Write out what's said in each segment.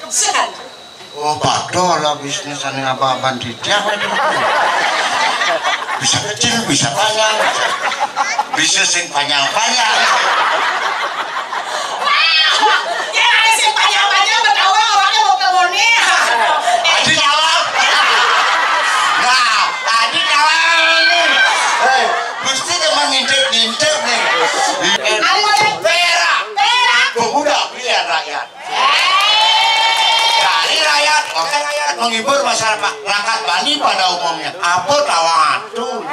Sehat. Oh, padahal lah bisnis ane apa-apaan di dia. Bisa kecil, bisa banyak. Bisnis yang banyak-banyak. Ya, sing banyak-banyak betawa orangnya mau kemoni. Adi jawab. Nah, Adi jawab nih. Hei, Gusti teman ngintip-ngintip nih. Perak. Pemuda biar rakyat. Dari rakyat, oke rakyat menghibur masyarakat rakyat Bani pada umumnya. Apa tawatu?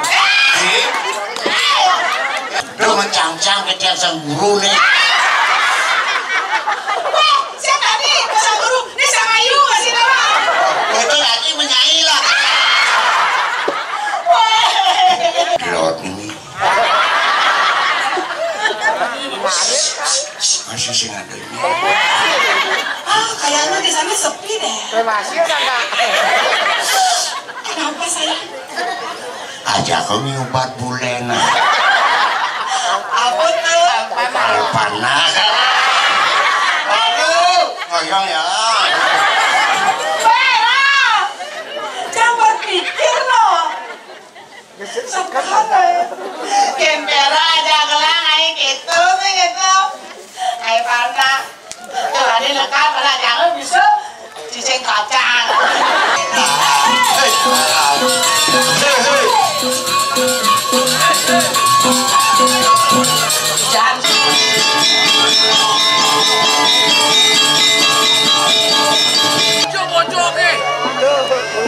Itu mencang-cang ke tiang sengguru nih. Wah, siapa nih? Pasang guru, ini sama Ayu masih nama. Betul lagi menyanyi lah. Gelot ini. Masih sing ada ini. Kayaknya di sana sepi deh. Masih enggak? Kenapa saya? Aja kau obat bulena. Apa tuh? Panas. Aduh, goyang ya. Merah. Jangan berpikir loh. Sekali. Kempera aja gelang aja gitu. Ayo parna. Tuh ada lekat pada jangan bisa cicing kacang. Jangan. Bocok eh.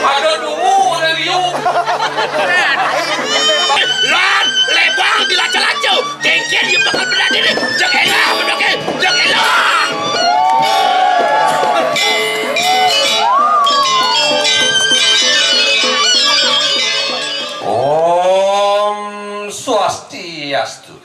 Ada dungu, ada liuk. Lan, lebang dilaca-laca. Kengkel dia bakal benar diri. Jok elah, mendoke. Jok elah. Om Swastiastu.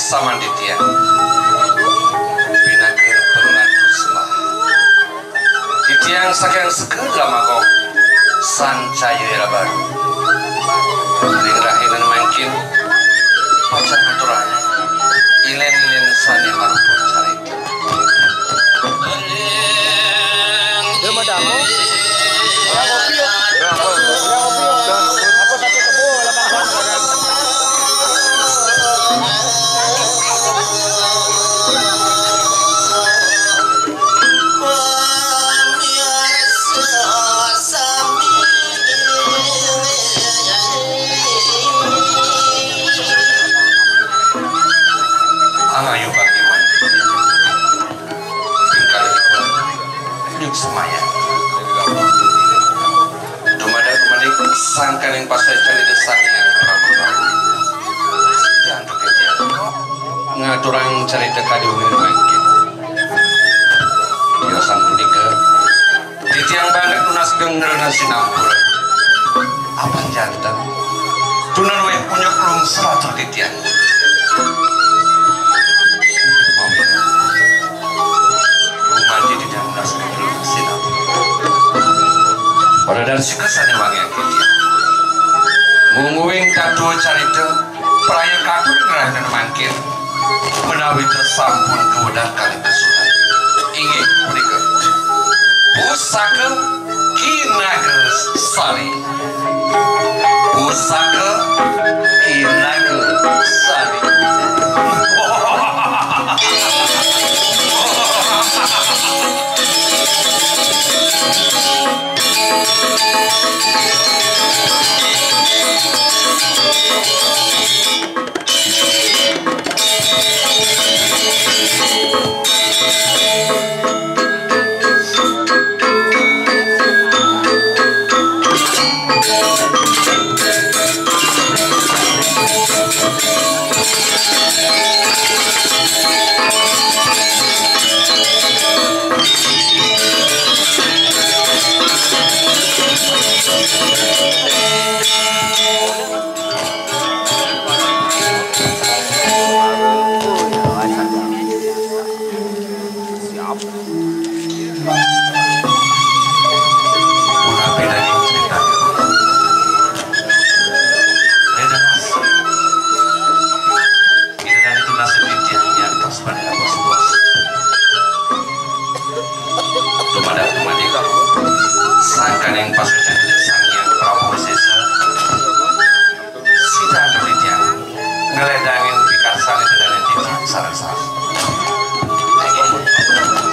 Samanditya Binaker Pengadu Sembah Ditiang saking segera makok Sancayo era baru Ning rahinan mangkin Pacar aturan Ilen-ilen sani marupur carita Dia madamo. Orang kopi ya. Apa sate kebo 8 Angayo bagaimana tingkah hidup semaya dumada kembali sangkan yang pasai cari desang yang ramah jangan terkejut ngaturang cari dekat di umir mungkin yosan punika di tiang banget lunas denger nasi nampur apa jantan tunar weh punya kelung seratur titian. Mandi di dalam nasi belum sinar. Pada dari sukasane wangi yang titian. Mungguing kado carita peraya kado ngerahan mangkir. Menawi tersampun kewadah kali kesuhan. Ingin punika. Pusaka Kinaga Sari. Pusaka Kinaga Sari.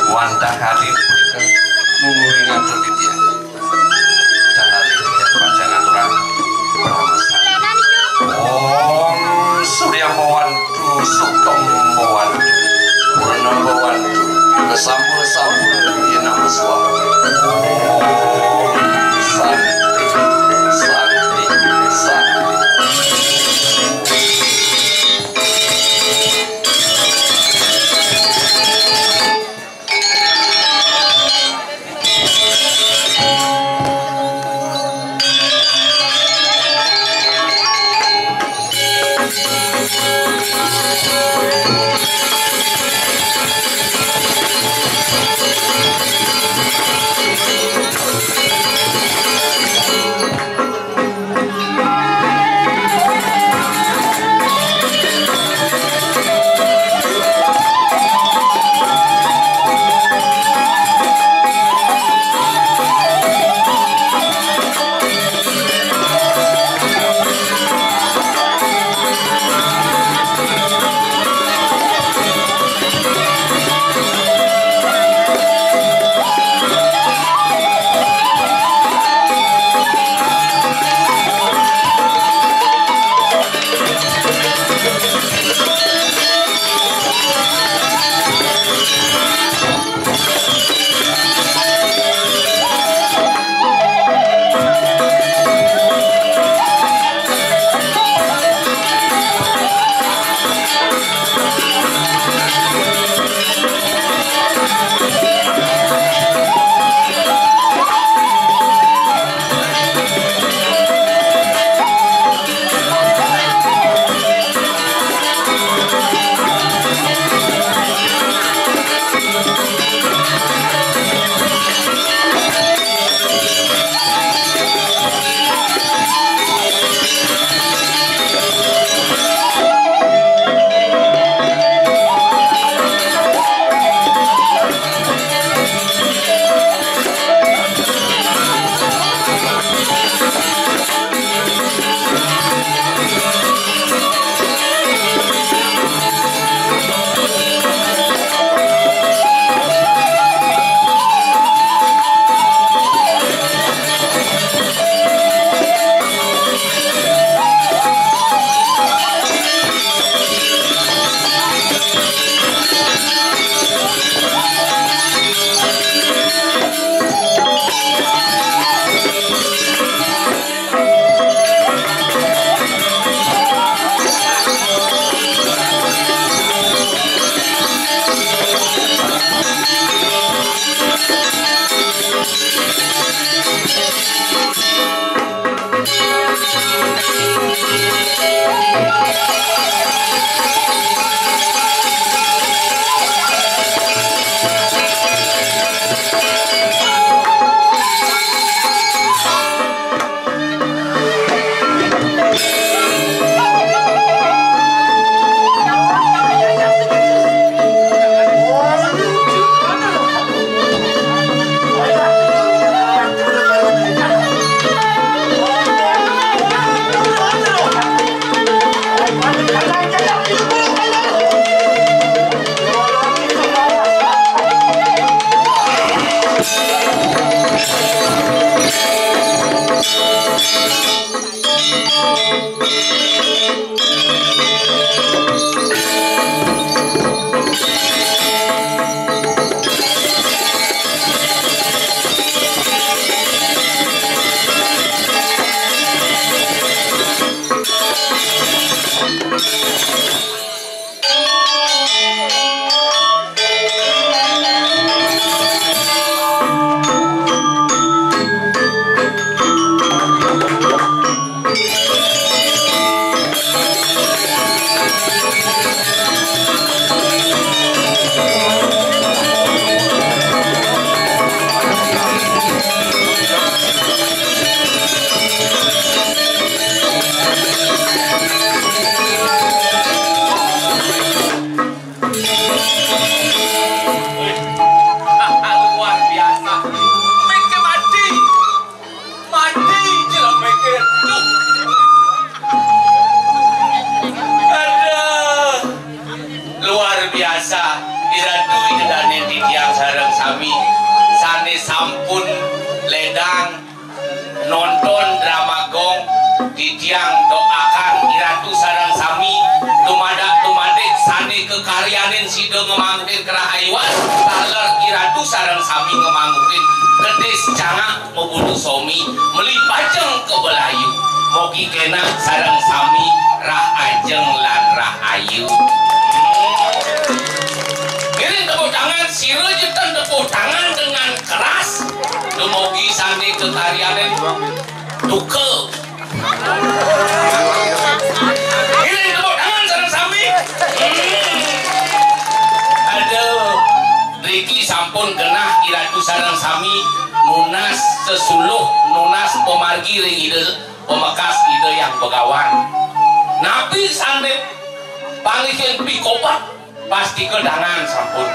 Wantah hadir punika mumuring atur titian. Dalali titian panjang aturan pramesan. Om Surya Mawantu Sugeng Mawantu Purna Mawantu Kesampul-sampul Yen Amaswa. Om Santi Santi Santi. Iratu idane titiang sareng sami sane sampun ledang nonton drama gong titiang doakan Iratu sareng sami tumadak tumadik sane kekaryanin sido ngemangkin kerahayuan taler Iratu sareng sami ngemangkin kedis cangak membunuh somi melipajeng ke belayu mogi kena sareng sami rah ajeng lan rah ayu. Ngiring tepuk tangan sira jetan tepuk tangan dengan keras dumugi sani kekaryanin duke. Ngiring tepuk tangan sareng sami. Aduh Riki sampun genah Iratu sareng sami nunas sesuluh nunas pemargi ring ide pemekas ide yang begawan nabi sandep pangikin pikopat pasti kedangan sampun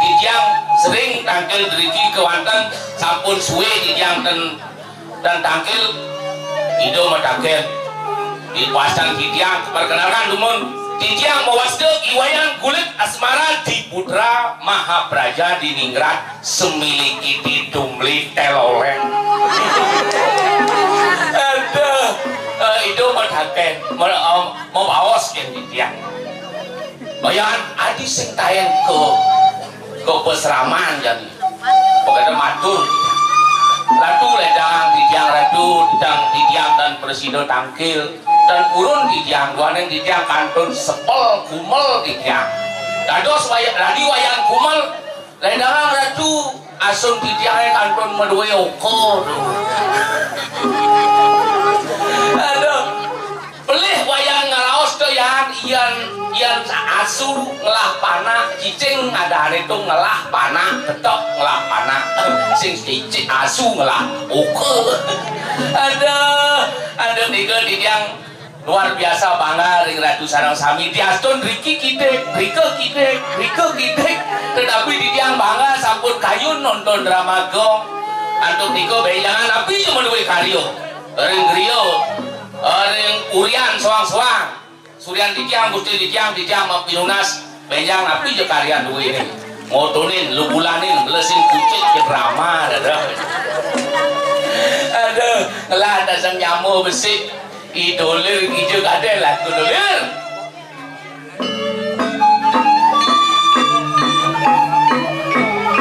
dijang sering tangkil Riki kewanten sampun suwe dijang dan tangkil ide matangkil di pasang dijang perkenalkan dumun dijang mewasde iwayan kulit asmara di putra Mahapraja di Ningrat semiliki di Dumli teloleng. Aduh, itu matangkil mau bawas yang dijang. Bayan adi sing tayang ke peseraman jadi pokoknya matur ratu ledang dijang ratu dijang dan presiden tangkil dan urun dijang duanen dijang kantun sepel kumel dijang dados radi wayang kumel ledang ratu asun dijang kantun medue oko aduh pelih wayang ngaraos teh ian asu ngelah panah cicing ada itu ngelah panah ketok ngelah panah sing cicing asu ngelah uke ada tiga yang luar biasa bangga ring Ratu sareng sami diastun Riki kidek tetapi didiang bangga sampun kayun nonton drama gong antuk tiga bejangan tapi cuma duwe karyo ring griyo ring urian soang-soang Suryan dijang, gusti dijang mau pinunas benjang napi je karyan duwe ini ngotonin, lubulanin, lesin kucing ke drama aduh lah ada sang nyamu besi idolir hijau gade lah kudolir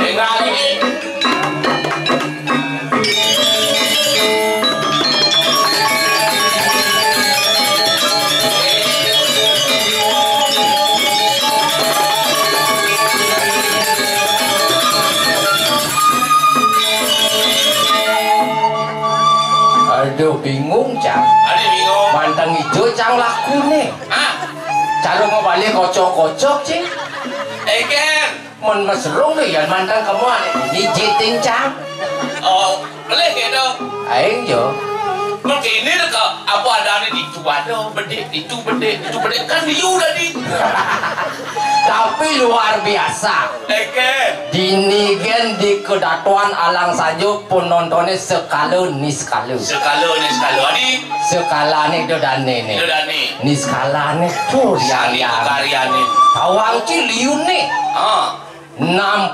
enggak ini aduh bingung cang ada bingung mantang hijau cang laku nih cara ngebalik kocok-kocok cing eken mon mesrung nih ya mantang kamu ini jiting cang oh boleh gitu aing jo mungkin ini ke apa adanya di Tuado bedek itu bedek kan dia udah di tapi luar biasa eken dinigen di kedatuan alang saja penontonnya sekalo nih sekalo adi sekala nih dodane nih nih skala nih tuh yang karya nih tawang ciliun nih 61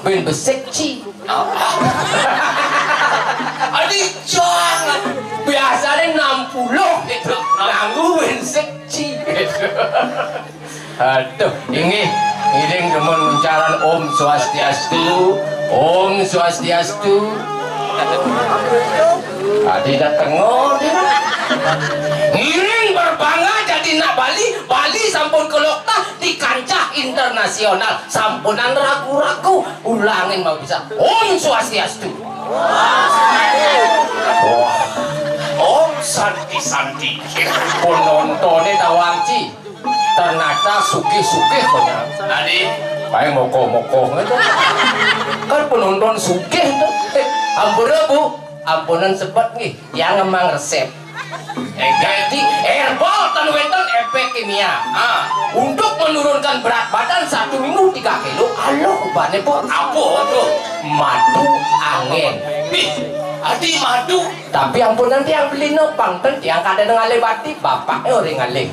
ben besek ci adi jangan biasanya 60 gitu nganggu ben sekci gitu aduh ini ngiring demen mencaran Om Swastiastu tadi dateng ngiring berbangga jadi nak Bali sampun kelokta di kancah internasional sampunan ragu-ragu ulangin mau bisa Om Swastiastu Om Santi penontonnya tawangci ternyata sugih-sugih punya adi kayak moko-moko kan penonton sugih ampun bu ampunan sebut nih yang emang resep jadi herbal tanwenten efek kimia untuk menurunkan berat badan 1 minggu 3 kilo alo ubahnya bu apa tuh madu angin adi madu tapi ampun nanti yang beli nopang kan yang kadang ngalih bati bapaknya orang ngalih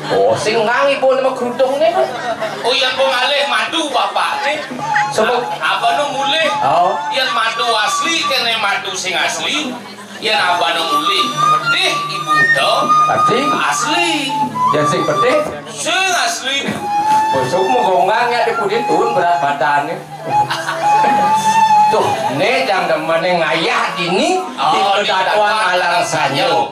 Oh, sing ngangi pun nama kerudungnya. Oh, yang pengalih madu bapak nih. Sebab Abang mulai. oh, Yang madu asli kene madu sing asli. Yang abang mulai. Pedih ibu do. pasti Asli. yang sing pedih. Sing asli. Besok mau gongangnya di pudin turun berat badannya. Tuh, nih yang demennya ngayah gini di kedatuan alang sanyo.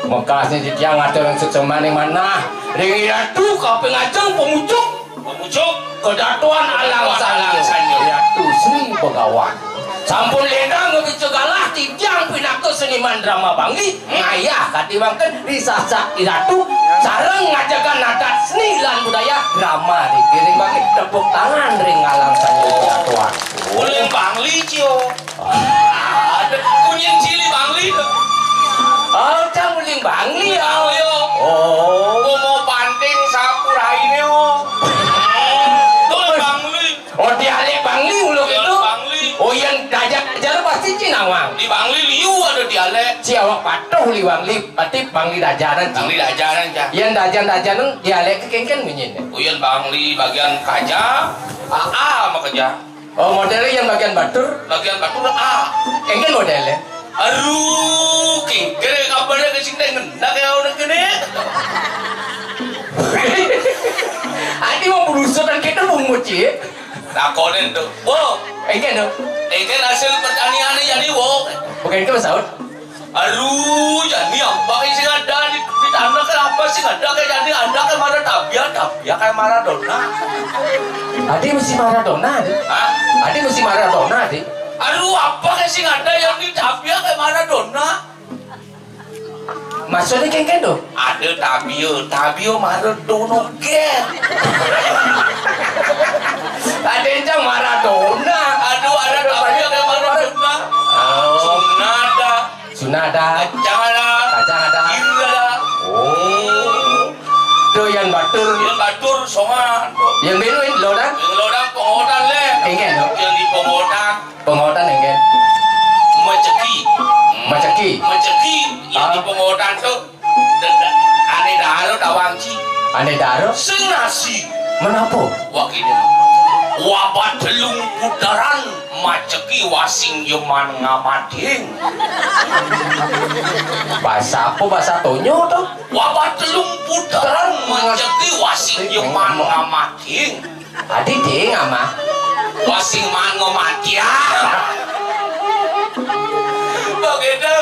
Makasnya di tiang ada yang secemane mana. Ring itu kau pengajeng pemucuk. Pemucuk. Kedatuan alang sanyo. Ratu Sri Begawan. Sampun lena ngegecegalah tiang pinaku seniman drama Bangli ngayah katiwangkan risasak iratu sareng ngajagan adat seni lan budaya drama dikiring Bangli tepuk tangan ring alang sanyo kedatuan. Boleh Bangli cio. Ada kunyang cili Bangli. Oh, cang uling Bangli ya. Yo. Oh, Mau panting sapuraine yo. Tuh Bangli. oh dialek Bangli ulo itu. Bangli. Oh yang dajak jalur pasti Cinawang. Di Bangli liu ada dialek. Siawak patuh liwangli, pati Bangli dajaran. Bangli dajaran ja. Yang dajaran dialek kekengken bunyinya. Uyan Bangli bagian kaja. AA mah kaja. Oh modelnya yang bagian batur, Bagian batur A. kengken modelnya. Aduh, kengkere kabarnya kesing teh ngendak ya udah gini. Adi mau berusaha dan kita mau muci. Takonin tuh. Wo, Kengken tuh, kan hasil pertanian jadi wo. bukan itu saud. Aduh, jadi apa sih ada di tanah kan apa sih ada kayak jadi ada kan marah tabiat kayak Maradona. Adi mesti Maradona, Adi. Hah? Adi mesti Maradona, Adi. Aduh, apa sih ada yang di tabiat kayak Maradona? Maksudnya kengken tuh. Ada tabio Maradona gen. Ada yang Maradona. Aduh, ada tabio kayak Maradona. Oh, Sunada, Sunada, kacang ada, kacang ada. kiri ada. Oh, tuh yang batur, Yang batur songan. yang benuin lodan, Yang lodang pengotan le. kengken tuh. Yang di pengotan Pengotan kengken, meceki. macaki. Meceki yang di pengotan tuh. Ane daro dawangci. Ane daro, Senasi. menapo? Wakini. Wabat telung putaran maceki wasing yeman ngamading. Bahasa apa bahasa Tonyo tuh? Wabat telung putaran maceki wasing yeman ngamading. Adi ding ama. Wasing man ngomatia. Begitu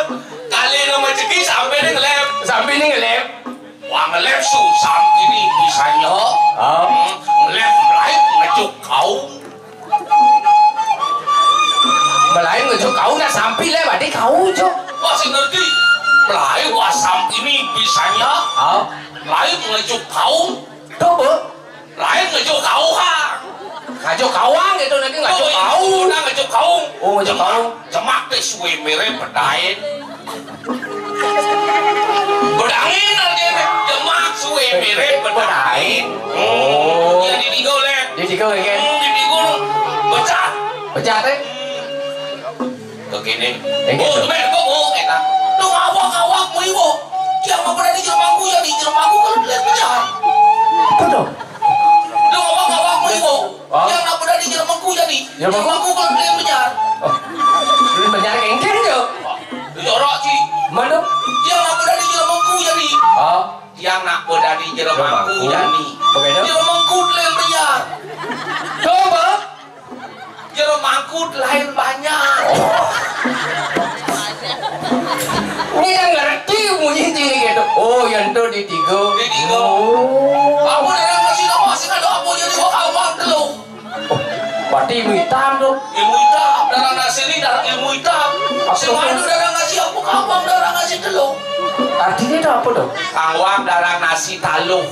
kali lo maceki sampai nih ngelep. Sampai ini ngelep. Wah ngelep susah ini bisanya. Oh, Ngelep mulai ngejuk kau. melayu ngejuk kau nggak sampai lewat di kau cok. Masih ngerti? Mulai wasam ini bisanya. Oh, Mulai ngejuk kau. tuh bu, Lain ngejuk kau ha. ngajuk kawang gitu nanti ngajuk kau. Nah ngejuk kau. Oh, ngejuk kau. Jemak teh suwe mere pedain. Bedangin aja deh. Jemak suwe mere pedain. Oh. Yang didigo le. Jadi kau kengken, Didigo becat. pecah teh. Begini. Gitu. Oh, temen kok mau enak. Lu ngawak-ngawak mau ibu. Dia mau pernah di jelemaku ya di jelemaku kan lihat becat. Apa tuh? Lu ngawak-ngawak mau ibu. Oh. Yang nak pernah di jelemaku jadi. Jelemaku? Jelemaku kan lihat becat. Oh, lu mencari kengken tuh. Jorok sih. Mana? Yang nak pernah di jelemaku jadi. Oh, Yang nak pernah di jelemaku jadi. Bagaimana? Jelemaku lihat becat. coba. Jelemaku lain banyak. Ini yang ngerti bunyi sini gitu. Oh, yang tuh di tiga. Didigo. Oh, Kamu dari ngasih nama sih ada apa jadi gua awak dulu. berarti ilmu hitam tuh. Ilmu hitam, darah nasi ini darah ilmu hitam. Semadu darah ngasih aku kawang darah ngasih telur. Artinya itu apa tuh? Kawang darah nasi taluh.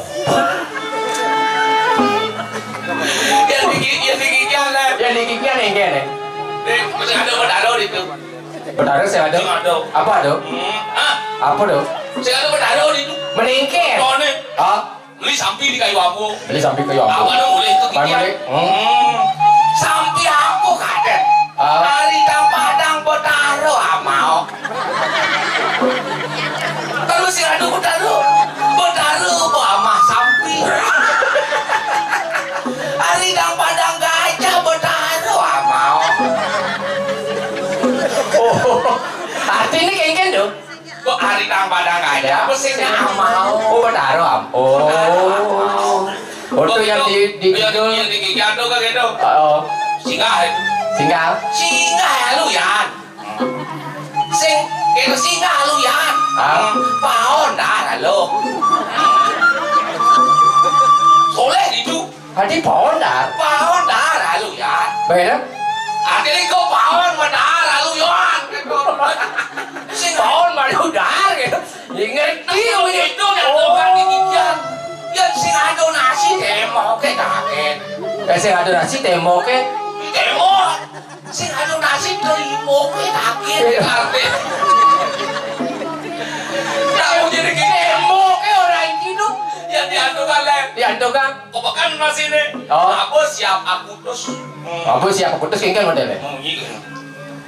Yang digigitnya lah. Yang digigitnya nih kayaknya. Masih ada bedaro itu. Bedaro saya ada. Sing ada. Apa tuh? Ah, Apa tuh? saya ada bedaro itu. Meningkir. Oh nih, Ah, beli sampi di kayu bambu. beli sampai ke Yopo. Apa dong boleh itu Pan gigit. boleh. Sampi aku kadet. Ah. Hari tang padang bedaro mau. Kalau sih ada bedaro, bedaro pada nggak ada apa sih nggak mau. Oh Bataro am. Oh itu yang di yang di gigi ado kan gitu. Oh Singgah lu yan. Kaya singgah lu yan. Paon dah lo. Soleh itu. Hadi paon dah Lalu yan. Baik Akhirnya kau paon dah lalu yan. paon baru dah gitu. Ingat Iyo itu yang bukan dikikian. Yan sing ado nasi temo ke kaget. sing ada nasi temo ke Temo. Sing ado nasi terimo ke kaget. Kaget. Tahu jadi temo ke orang itu yang diadu kan lem. diantuk kan Kau makan nasi nih. Oh. Aku siap aku terus. apa siapa putus kengkel modelnya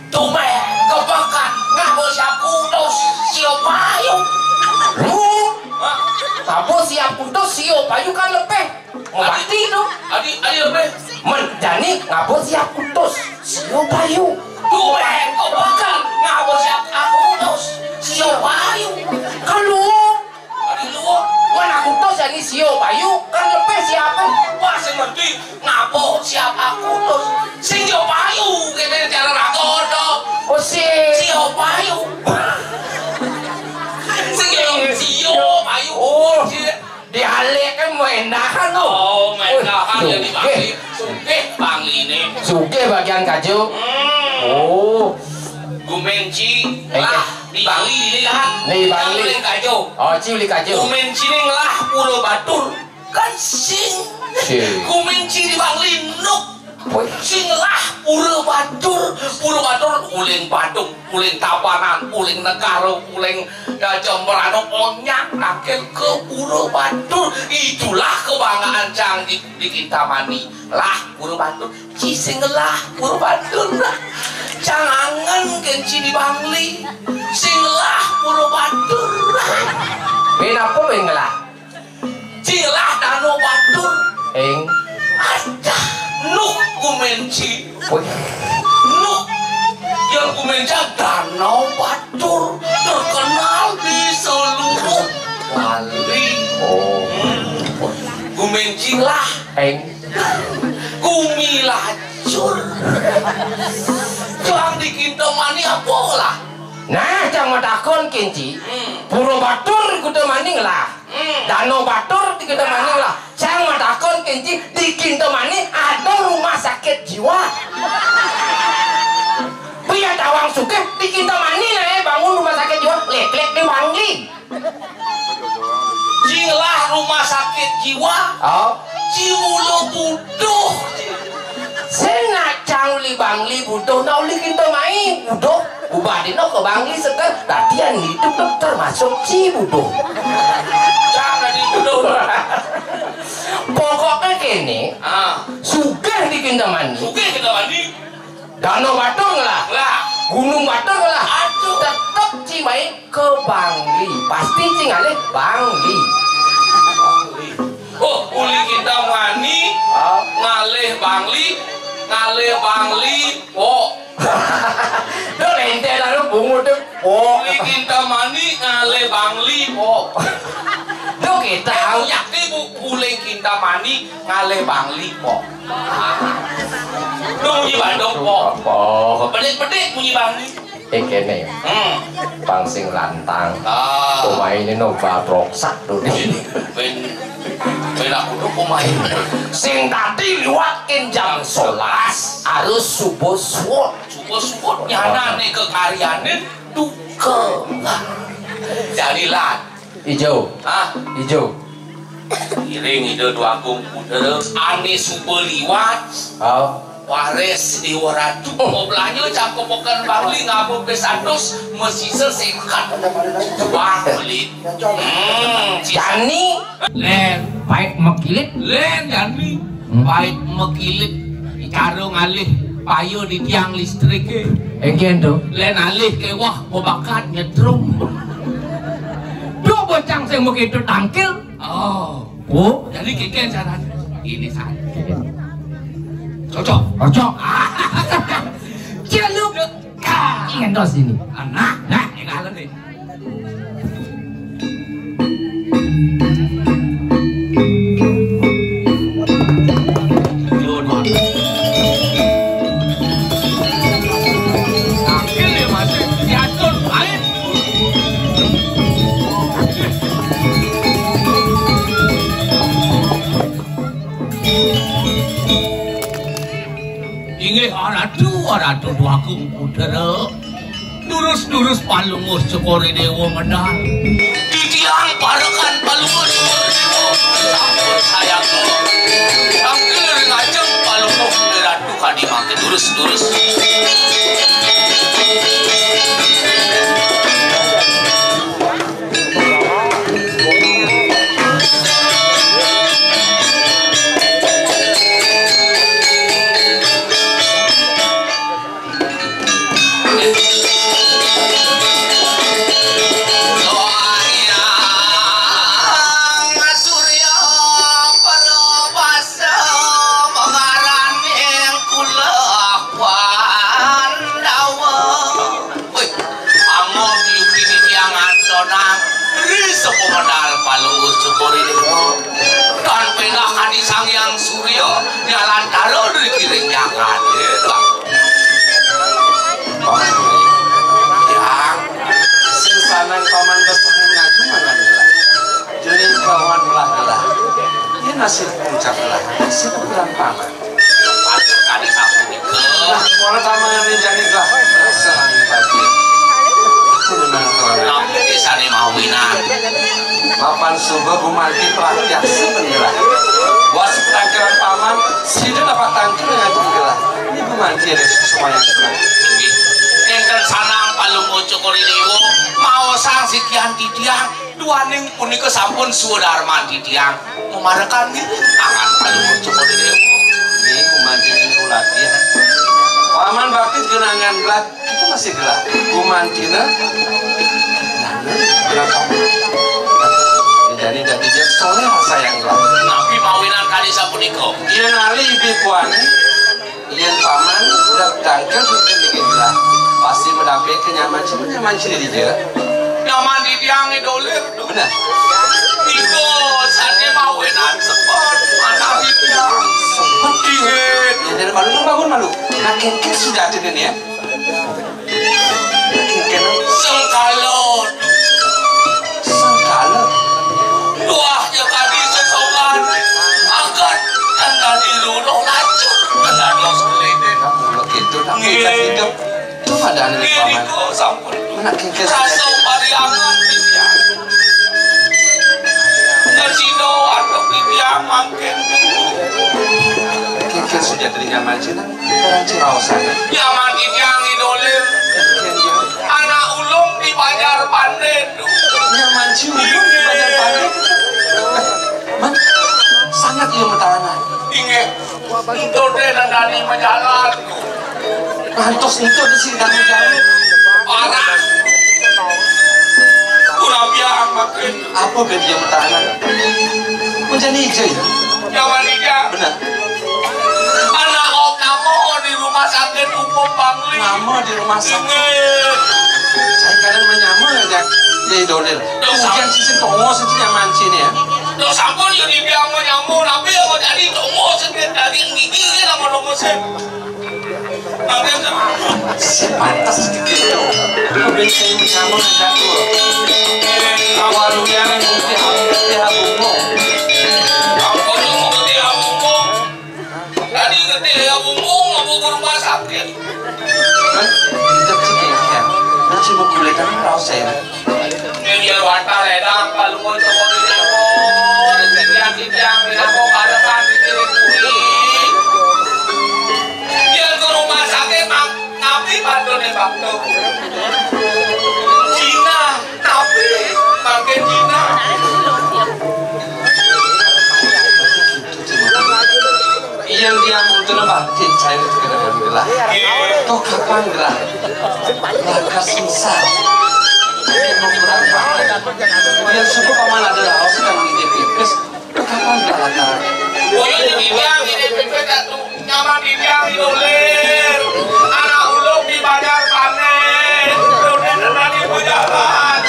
Tuh meh, kau makan. Ngaku siap kudos siapa yuk. lu apa siap putus sio payu kan lepeh mau mati itu Adi lebih. menjani ngapa siap putus sio payu Tuh meh, kau makan. Ngaku siap aku kudos siapa yuk. kalau Adi luar. mana putus ini sio payu kan lepeh siapa Wah, sing ngerti ngapo siap aku terus sing yo payu kene jalan ragodo oh si sio payu sing yo payu oh dialek kan mau endakan tuh oh mendahan yang dibangli sugih bangli ini suge bagian kaju oh gumenci lah dibangli ini lah Di Bangli. Yang kaju oh ciuli kaju gumenci ini lah pulau batur kan sing gumenci di bangli nuk sing lah pulau batur uling badung uling tabanan uling negara uling jemberano onyak akhir ke pulau batur itulah kebanggaan cang di Kintamani lah pulau batur sing lah pulau batur lah cangangan kenci di bangli sing lah pulau batur kenapa pengelah cilah danau batur eng ada nuk gumenci nuk yang gumenci danau batur terkenal di seluruh Bali oh gumenci lah eng gumilacur yang di Kintamani apa lah nah jangan takon kinci puro batur kuda maning lah danau batur di kuda maning lah jangan takon kinci di Kintamani ada rumah sakit jiwa biar tawang suke di Kintamani lah bangun rumah sakit jiwa lek-lek di Bangli jilah rumah sakit jiwa oh Cimulo buduh Sena cangli Bangli butuh nauli Kintamani butuh ubadino ke Bangli sekarang latihan hidup termasuk cibutuh jangan dibuduh pokoknya kini sugih di Kintamani oke kita mandi danau batur lah gunung batur lah aduh tetap Cimahi ke Bangli pasti cingalih Bangli oh uli Kintamani ngalih Bangli oh do lente lalu bungu tuh oh uli Kintamani ngalih Bangli oh do kita yakti bu uli Kintamani ngalih Bangli oh lu bunyi Bandung oh pedek bunyi Bangli kene pangsing lantang pemain ini noba roksak tuh ben aku tuh pemain sing tadi liwatin jam 11 harus subuh suwot nyana nih kekaryane duka jadilah hijau hijau iring ide dua agung udah ane subuh liwat oh wares di waratu ngoblanya cangkopokan Bangli ngabuk besados mesisa sekat Bangli Jani len baik mekilit len Jani baik mekilit karo ngalih payo di tiang listrik engken tuh len alih ke wah kobakat nyetrum do bocang sing begitu tangkil oh jadi keken cara ini saat cocok celuk ingin dos ini nah yang ngalah nih Inggih aratu duagung putera. Durus palungus cokori dewa medal. Ditiang parakan palungus cokori dewa. Sampun sayang lo. Angker ngajeng palungus ratu kadimake durus. Sangyang Suryo jalan taro dari kiring jangan paman yang sisanan paman besarnya cuma lah jelin kawan belah gelah ini nasib puncak gelah nasib kurang paman patut kali sapu nikah orang taman ini jadi gelah selangi bagi aku memang terlalu bisa nih mawinan papan subuh bumarti pelatihan sebenarnya wasit tangkiran paman sida dapat tangkir dengan jenggelah ini bumanti ada semuanya gelah engkel sanang palung cokori dewo mau sang sikian titiang duaning punika sampun sudarman titiang memarakan diri angan palung cokori dewo ini bumanti ini ulati ya paman bakti genangan gelah itu masih gelah bumantina gelah jadi dari dia soleh sayang gelah nabi mawinan kali sapuniko dia nali ibi kuani dia paman udah tangkel bikin gelah pasti mendapat nyaman sini dia nyaman di tiang idolir benar iko saatnya mawinan sepot mana dia sepot dingin dari malu malu nah kengkeng sudah ada ini ya kengkeng sengkalon wah ya tadi sesokan akan tanda dirunuh lacur tanda dos keleden kamu begitu tapi hidup itu ada nih paman sampun rasa pariangan dia ngasino atau dia makin kekeh sudah dari nyaman cina orang Ciraos sana nyaman yang idolir anak ulung di Banjar Panden nyaman ulung di Banjar Panden man sangat ia metahanan inge itu deh dari menjalan mantos itu di sini dan menjalan parah kurang biang makin apa beda dia metahanan menjadi hijau ya nyaman hijau benar anak om namo di rumah sakit umum Bangli namo di rumah sakit saya kadang menyamar ya ya idolir ujian sisi tongo sisi nyaman sini ya lo sampun yang dibiang menyamur tapi yang jadi tongo sendiri dari gigi nama tongo sen tapi sepantas sedikit itu kemudian saya menyamur dan jatuh kawalunya nanti habungmu tadi ngerti habungmu ngabu ke rumah sakit kita cekiknya nanti mau kulitan rau saya ini wantar edang kalau mau coba yang aku hadapan di kulit dia ke rumah sakit nabi bantu nih bantu Cina nabi makin Cina yang dia muncul batin saya itu kena gelah toh kapan gelah laka susah mau berapa yang suku paman adalah harus sedang di pipis kapan gelah laka boyo dibiang ini pipis nyaman dibiang idolir anak ulung di Banjar Panen udah tadi berjalan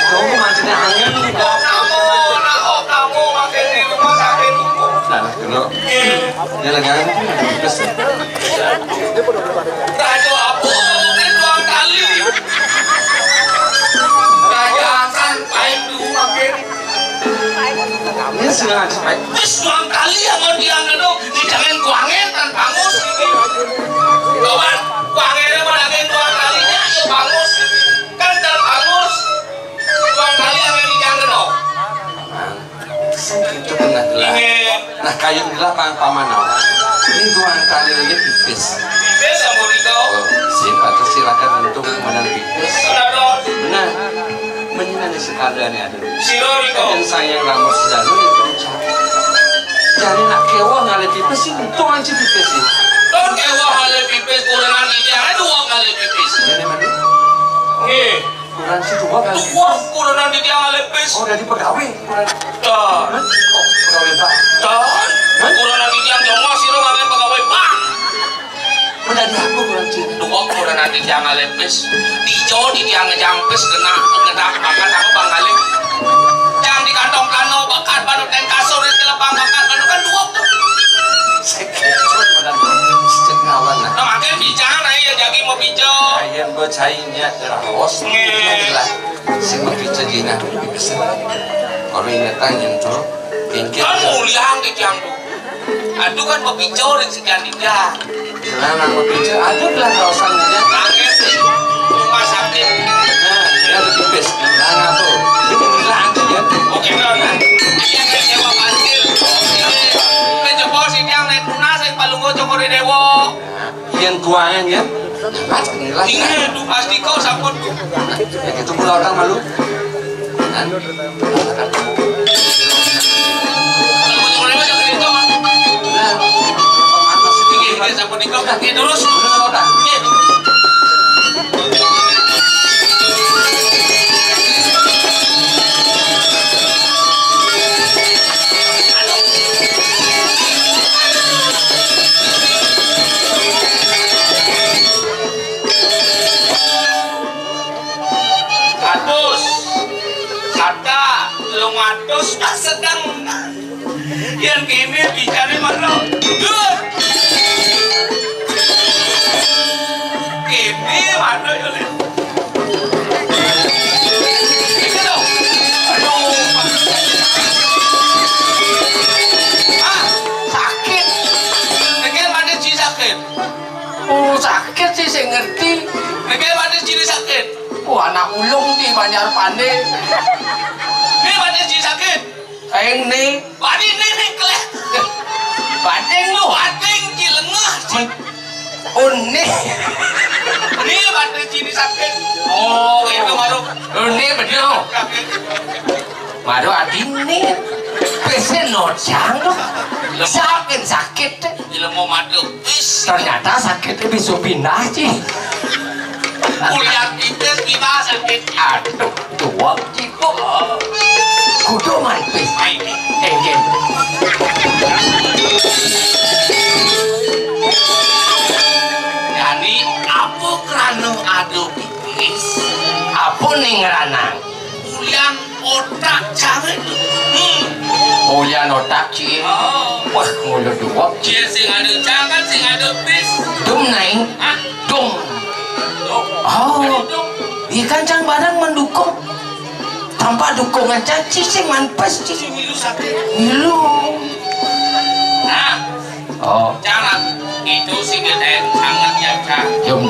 kamu mancingnya angin nak kamu makin di rumah sakit nah dulu dia lagi ada pipis rajo apa ini 2 kali raja sampai dulu makin ini sengaja sampai 2 kali yang mau diangkat di jangan kuangin dan bangus ini itu kena gelah. Nah kayu gelah pamanawan. Ini dua kali lagi pipis. Pipis yang mau dikau. Siapa silakan untuk menang pipis. Benar. Menyenangkan sekalian ya. Siro dikau. Dan sayang ramus dalu itu cari. Jadi nak kewah ngale pipis sih, tuan si pipis sih. Don kewah ngale pipis kurangan idealnya 2 kali pipis. Ini mana? Nih. Kurang si 2 kali. Wah, kurangan ideal ngale pipis. Oh dari pegawai. Dan. Oh pegawai pak. Dan. Kurangan ideal nyongos siro ngale pegawai bang. Menjadi apa kurang si? 2 kurangan ideal ngale pipis. Dijo di tiang ngejampis kena makan aku bang kali. Jangan di kantong plano bakat baru dan kasur di lepang bakat baru kan 2 tuh. Sekejut pada sejak kawan lah. Nah makin bicara ya jadi mau bicara. Ayam bercainya terus. Lah, si mau bicara jina pipis. Kalau ingatan nyentuh, tingkir. Kan mulia di tiang tuh. Aduh kan mau bicara di sekian dia. Nah, mau bicara, aduh lah kawasannya. Kaget sih, rumah sakit. Nah, dia pipis. Nah, tuh, ini bilang ya. Oke lah, dia kan nyewa parkir. Kejebol sih yang naik tunas yang palunggo cokori dewo. Yang tuangan ya. Lah, ini tuh pasti kau sampun. Ya gitu pula orang malu. Palunggo cokori dewo cokori itu mah. Nah, Ini sampun dikau kaki terus. Lungatus sedang yang kini dicari mana? Kini mana ya? Ini dong. Aduh. Ah, sakit. Negel mana sih sakit? Oh sakit sih saya ngerti. Negel mana sih sakit? Oh anak ulung di Banjar Pandai. Ini mana sih sakit? Kayak nih. Bading nih keleh. Bading lu. Bading di lengah. Oh nih. Ini bading sini sakit. Oh itu baru. Oh nih bener. Baru ading nih. Pesen nojang loh. Sakit deh. Ilmu madu bis. Ternyata sakitnya bisa pindah sih. Kuliah kita sakit. Aduh, tua cipok. Kudu manpis. Enggen. Jadi apa kerana ada pipis? Apa nih ngeranang? Kuliah otak cawet. Mulia otak cik. Wah, mulut dua. Dia sing ada jangan sing ada pis. Dum naik. Dum. Oh, ikan cang barang mendukung. Tanpa dukungan caci sing manpes cik. Milu sakit. Milu. Nah, Oh, jangan itu sing gede sangat ya cak. dum.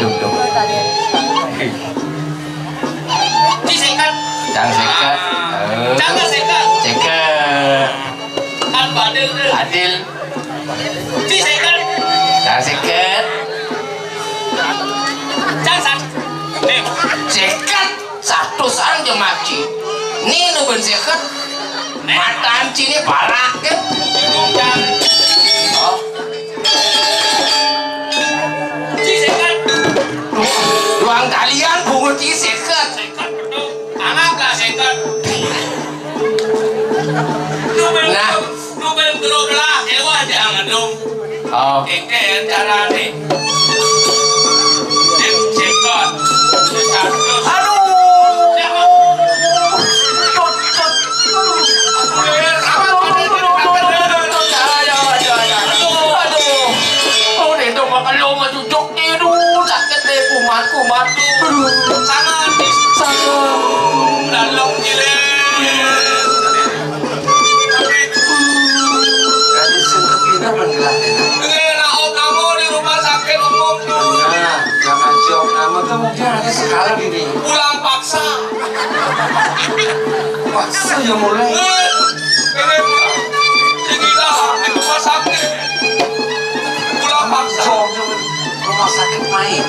Disekat. Cang sekat. Jangan sekat. Sekat. Apa adil? Adil. Disekat. Cang sekat. Jangan. Nih. Sekat. Satu saja maci. Nih nu ben sekat. Mata anci ini parah kan? Oh. Disekat. Ruang kalian bungut sekat. Sekat betul. Anaklah sekat. Nah. Lu belum teroblah, hewa jangan dong. Oh. Keke cara nih. Sekat. Satu. Aduh. Kumat. Sangat. Dalam jilid. Jadi sengkepina menggelarnya. Enak om kamu di rumah sakit umum tuh. Nah, zaman si om nama tuh mungkin ada sekali gini. Pulang paksa. Paksa ya mulai. Ini pulang rumah sakit main.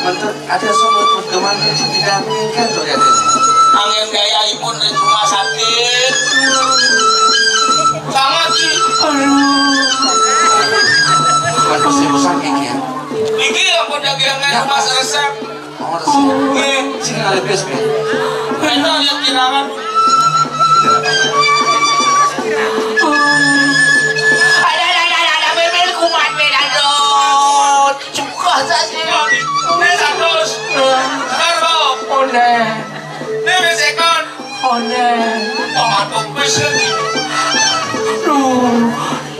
Bentar ada semut bergema didampingkan tuh ya. Angin gaya ibu di rumah sakit. Sangat sih. Bukan pasti ibu sakit ya. Iki yang pun dagangan rumah resep. Oh resep. Sini ada bes be. Itu yang kirangan. Ada bebel kumat bedadot. Suka saja. Nesa terus. Karbo. Onde, Nebe sekon. onde. Pematuk besar. Duh,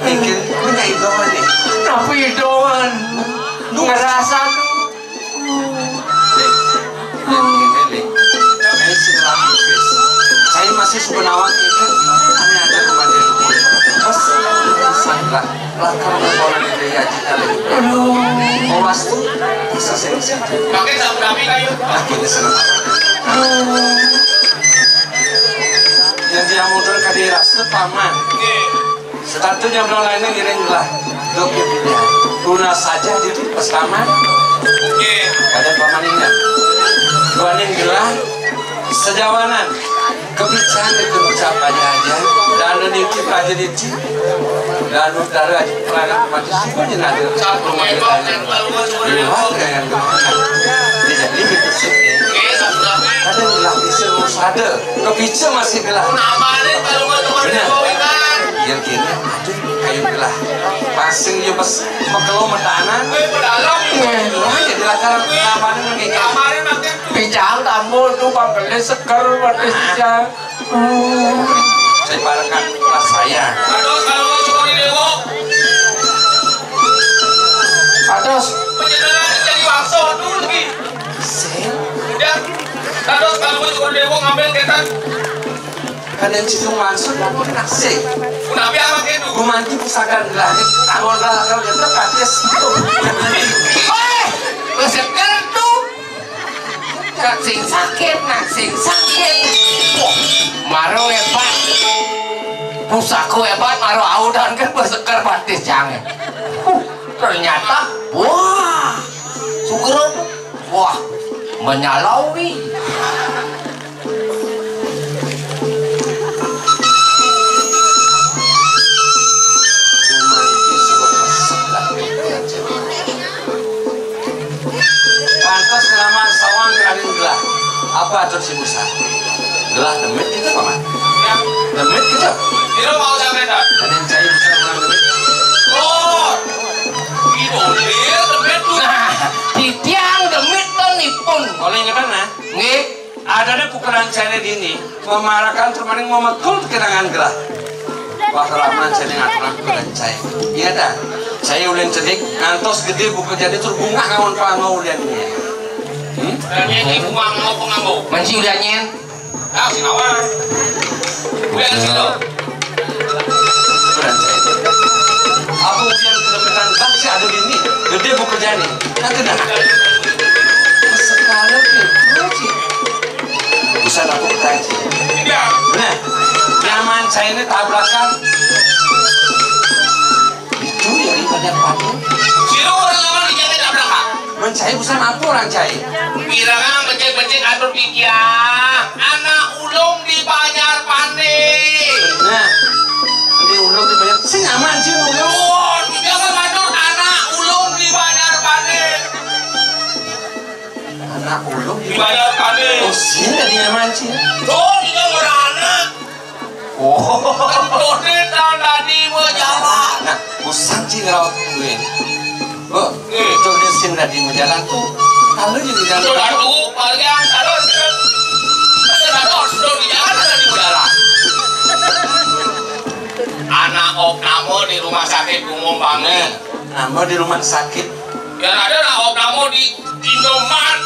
Mikir punya idoman nih. tapi doan. Ngerasa tuh. Saya masih sebenarnya ikan kami ada kematian pas sangka lakar berkolan dari haji kali awas tuh bisa saya Pakai sabu kami kayu. akhirnya senang yang dia mundur ke daerah sepaman satunya belum lainnya ngiring lah dok ya pilihan guna saja di pas paman ada paman ingat luanin gelah sejawanan kebicaraan itu ucapannya aja dan nitip aja nitip dan udara aja perangkat mati semuanya nanti satu rumah kita luar dengan jadi itu sih ada bilang bisa ada kebicaraan masih bilang benar yang kini aduh kayu bilang pasing ya pas makelo matanan jadi lakaran kelaparan kayak Bijang tamu tuh panggilnya seger wadis bijang. saya parakan kelas saya Aduh, kalau cuma di dewo, Atas, penyedaran jadi wakso dulu lagi. Udah, terus kalau cuma di dewo ngambil ketan, kadang cium masuk aku naksir kenapa apa gitu? gumanti pusakan langit tangon kalau dia terpatis seger tuh. Naksing sakit. Wah, maro hebat. Pusaku hebat, maro audan kan berseger batis jangan. Ternyata, wah, Sugro, wah, menyalaui. pantas kelamaan sawang keranin gelah apa atur si Musa gelah demit kita paman demit kita Itu mau sampai tak? kadang saya bisa ulang demit Oh, itu dia terbit tuh. Nah, di tiang demit tenipun. oleh ingatan nah Nggih, ada deh pukulan saya dini memarakan termaning memekul kenangan gelah wah kelamaan saya ngaturan pukulan saya iya dah saya ulin cedik ngantos gede buku jadi terbunga ngawon pangau uliannya Dan ini pengamau. masih udah nyen. Ah, si Nawar. Udah ke situ. pukulan saya aku ulian kedepan baksi ada dini gede buku jadi nanti dah sekali gitu bisa aku kaji Iya. benar nyaman saya ini tabrakan itu yang ibadah padu Situ orang lama dijaga tak belakang. mencari bisa mampu orang cai Birangan becek-becek atur pikiran. Anak ulung di Banjar Pane. nah ini ulung dibayar sih nyaman sih ulung Oh, jangan ngatur anak ulung di Banjar Pane. anak ulung Di Banjar Pane. oh sih nggak nyaman sih Oh, itu orang anak. oh Kentutnya tanda di menjalan. nah usang sih ngerawat gue oh itu dia sih di jalan tuh kalau juga di Itu jalan lalu, bagian terus. Terus, sudah di jalan ada di jalan. Anak opname di rumah sakit umum banget. nah mau di rumah sakit Yang ada anak opname di Indomaret.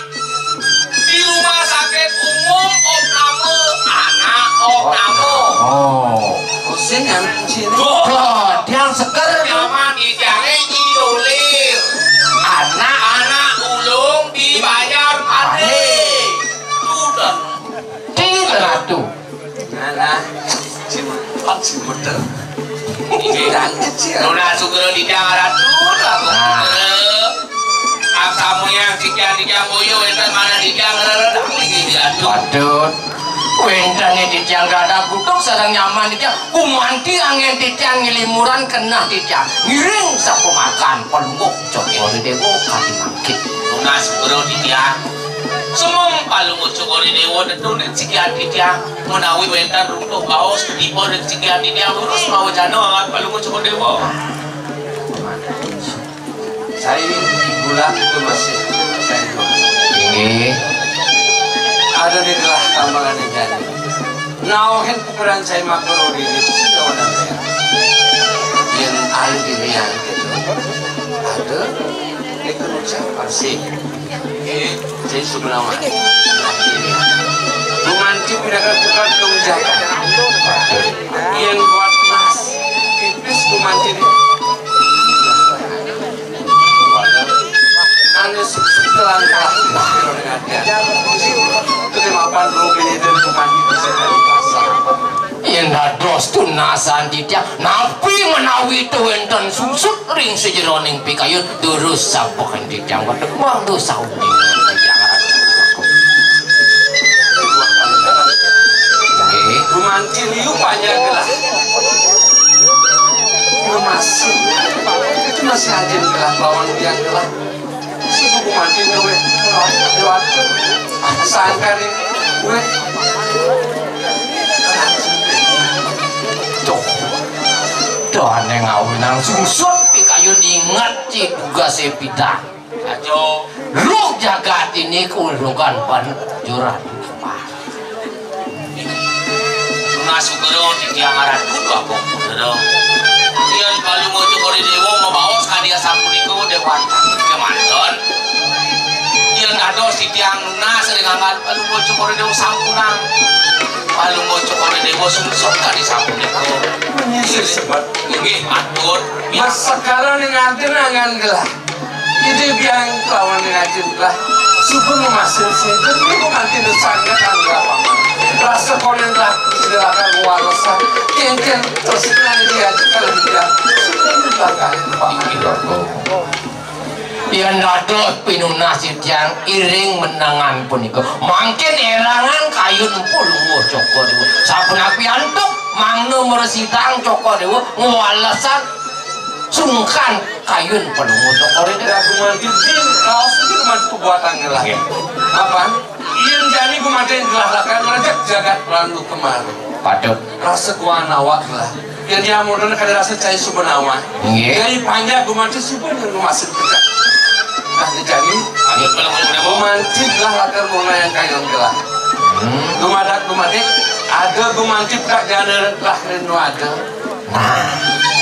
Di rumah sakit umum opname. Anak opname. oh sih nyaman sih ini Oh, tiang seger. Nyaman ijare idolir. Anak-anak ulung di Banjar Pane. Sudah. Tidak tuh. nah si muter Dan kecil. Nuna sugero di jangan aku. Kamu yang dijang boyo enten mana dijang redang lagi diadu. Padut. Wentane dijang rada kutuk sareng nyaman dijang. Kumanti angin dijang ngilimuran kena dijang. Ngiring sapu makan pelunguk cokori dewo kali mangkit. Nuna sugero di dijang. Semua palungut cokori dewo tentu dan sikian dijang. Menawi wentan runtuh baos ketipu dan sikian dijang lurus mau jano angat palungut cokori dewo. Saya bulan itu masih saya jual. Ini Ada di gelah tambangan ikan. Nauhin pukulan saya makro di itu sih kawan saya. Yang air di liang gitu. Ada ikut saya pasti. Saya sebenarnya. Romantis mereka bukan dongjakan. Yang buat mas. Pipis romantis. Anda setelah kemapan rugi dan kemandi bisa dari pasar. yang dados tunasan dijang napi menawi itu enten susut ring sejeroning pikayun terus sapokan dijang waduk waktu sauding dijang Gumanti liu banyak gelas. Masih itu masih aja gelas lawan dia gelas. Si buku mandi gue lewat sangka nih gue tuh aneh ngawinang susut pikayun ingat ciduga sepita Ajo lu jagat ini kurukan panjuran Nuna sugero di dijang arat kudu aku kudu. Iyan kalau mau cokori dewo mau bawas kadia sampuniku dewan kemanton. Iyan ados di tiang Nuna sering angkat kalau mau cokori dewo sampunang. Kalau mau cokori dewo sungsuk kadi sampuniku. menyisir sebat. Ini atur. Mas sekarang yang ngantin angan gelah. Itu biang lawan yang ngantin gelah. Subuh memasin sih. Jadi gue ngantin sangat anggap paman. Rasa konen lah silakan warasan. Kian terus nanti dia kalau dia silakan paman. yang dados pinunasib yang iring menangan punika mangkin erangan kayun puluh cokor dewa sapunapi antuk mangno meresidang cokor dewa ngwalesan sungkan kayun puluh cokor dewa Aku mandi bin kau sendiri mandi perbuatan gelah. Apa? Ian jani gue mandi gelah lah kan rejek jagat lalu kemarin. padut Rasa gua nawak lah. Yang dia modalnya kada rasa cai subenawa. Nggih. Dari panjang gue mandi suben yang gue masih kerja. Nah jadi Aduh kalau mau dewo. gue mandi gelah lakar mulai yang kayun gelah. Gue mandi ada gue mandi tak jana lah renu ada.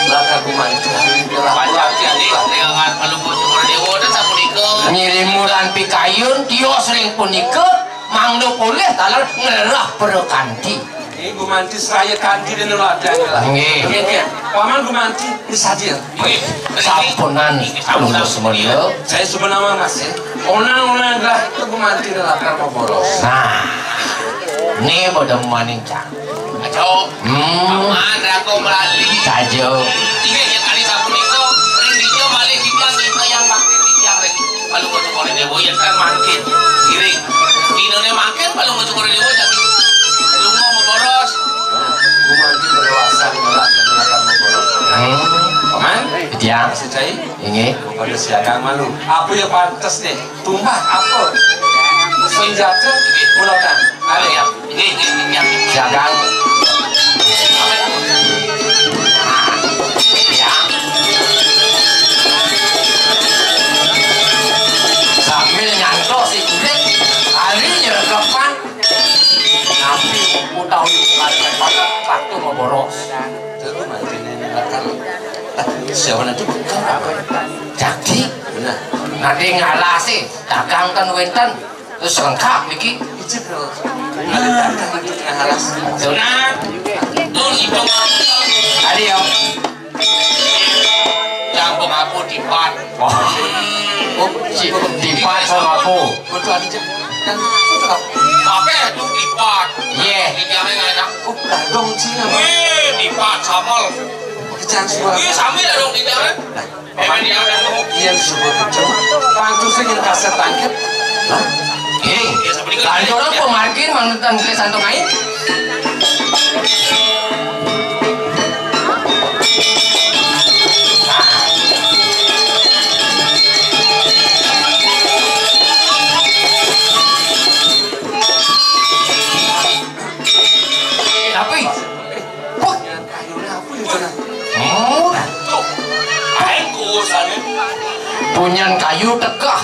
Lakar gue mandi gelah. Panjang jadi dengan kalau mau cokori dewo dan sampuniku. ngirimuran pikayun tios ring punika mangno boleh talar ngerah perkanti Ini gue mandi seraya kanti dan nolada gelah. Nggih. Paman gue mandi disadir. sapunan lulus semuanya Saya sebenarnya mas ya. Onang gelah itu gue mandi lakar mau bolos. nah ini pada maning cak Ajo paman aku melalui. saja Iya yang kali sampuniku ring dijo balik dijang itu yang bakti dijang ring. Kalau mau cokori dewo yang kan mangkin. Iring. Dinone mangkin kalau mau cokori dewo jadi lu mau boros. Gue mandi berlewasan gelah dan lakar mau bolos. Paman, dia masih cai? ini Pada siagang malu. Apa yang pantas deh? Tumbah apa? Senjata mulakan. Ada ya? Ini yang jagang sambil nyantos si kulit hari nyeragapan napi utau waktu mau boros Terus mandi nenek lakar. Siapa nanti bukan apa? jadi Benar. nanti ngalah sih dagang kan wenten terus lengkap niki Ijib loh. Ada dagang itu ngahalas. Nah, tuh itu ada yang campur aku di pat. oh si dipat sama aku Betul ada jeb. Dan betul apa? Pakai tuh di pat. Iya. Di jalan enak. Oh, lah dong Cina. Di pat samol. kecan suara. Iya sami lah dong tidak kan? Emang dia udah Iya disebut itu. Pantusnya yang kaset tangkep. Hah? Kantornya pemarkir mantan ke santong air. Tapi punyan kayu tegah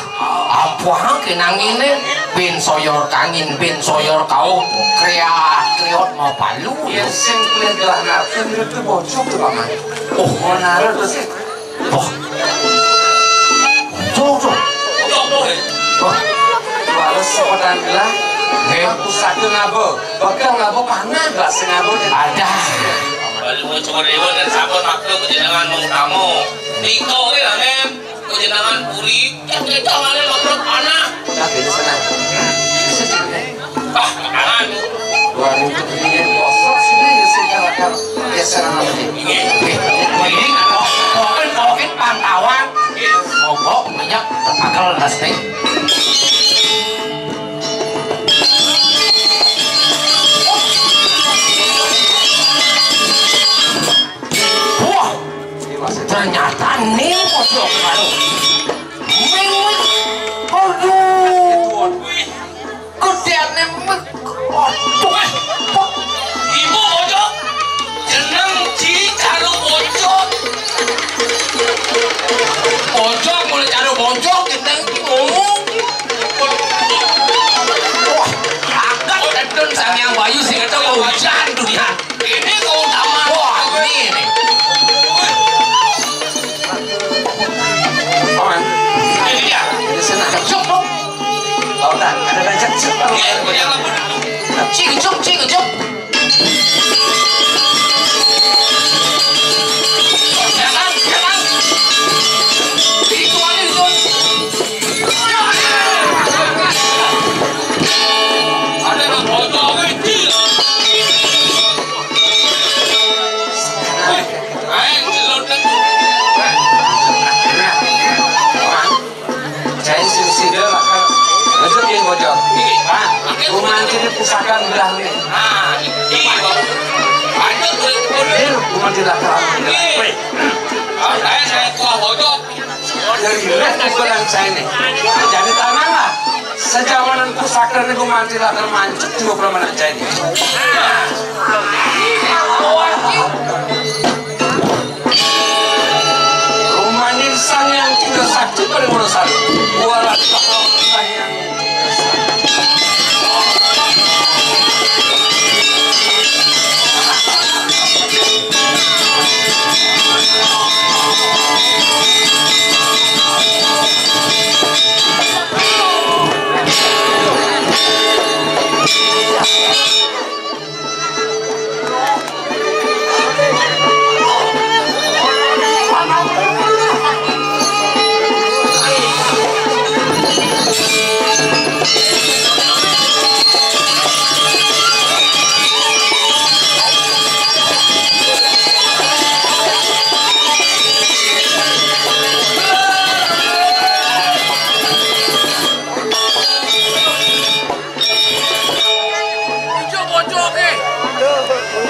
apa kenang ini bin soyor kangin bin soyor kau kreat mau palu Yang singkle gelah narken itu bocok tuh paman. Oh, mau naruh tuh sih. oh cok Walau sepedan gelah, aku satu ngabo, bakal ngabo panah gak sengabo ada balik mau coba dewa dan sabon makro kejenangan mau tamu Niko ya men kejenangan puri kita tangannya makro panah tapi di sana bisa juga tangan warung itu ingin kosong sini ya sih kalau geser nama ini ini kokin pantauan mogok banyak terpakel nasi wah ternyata nih pojok baru aduh kudiannya ibu bojok jeneng caro bojok mulai caro bojok kita ngomong wah agak tedon sang yang bayu sih kata hujan dunia ini keutamaan wah ini paman ini dia di sana cuk dong oh tak ada banyak cek cik cuk jangan itu ada nggak bojok ini saya silsilah akan ngejek yang bocor rumah ini pusaka belah nih rumah tidak saya kuah bojok dari lihat ukuran saya nih jadi tanah lah sejauhan pusaka ini rumah tidak termancuk juga permainan saya ini rumah ini sang yang tidak sakti pada urusan bualah sang yang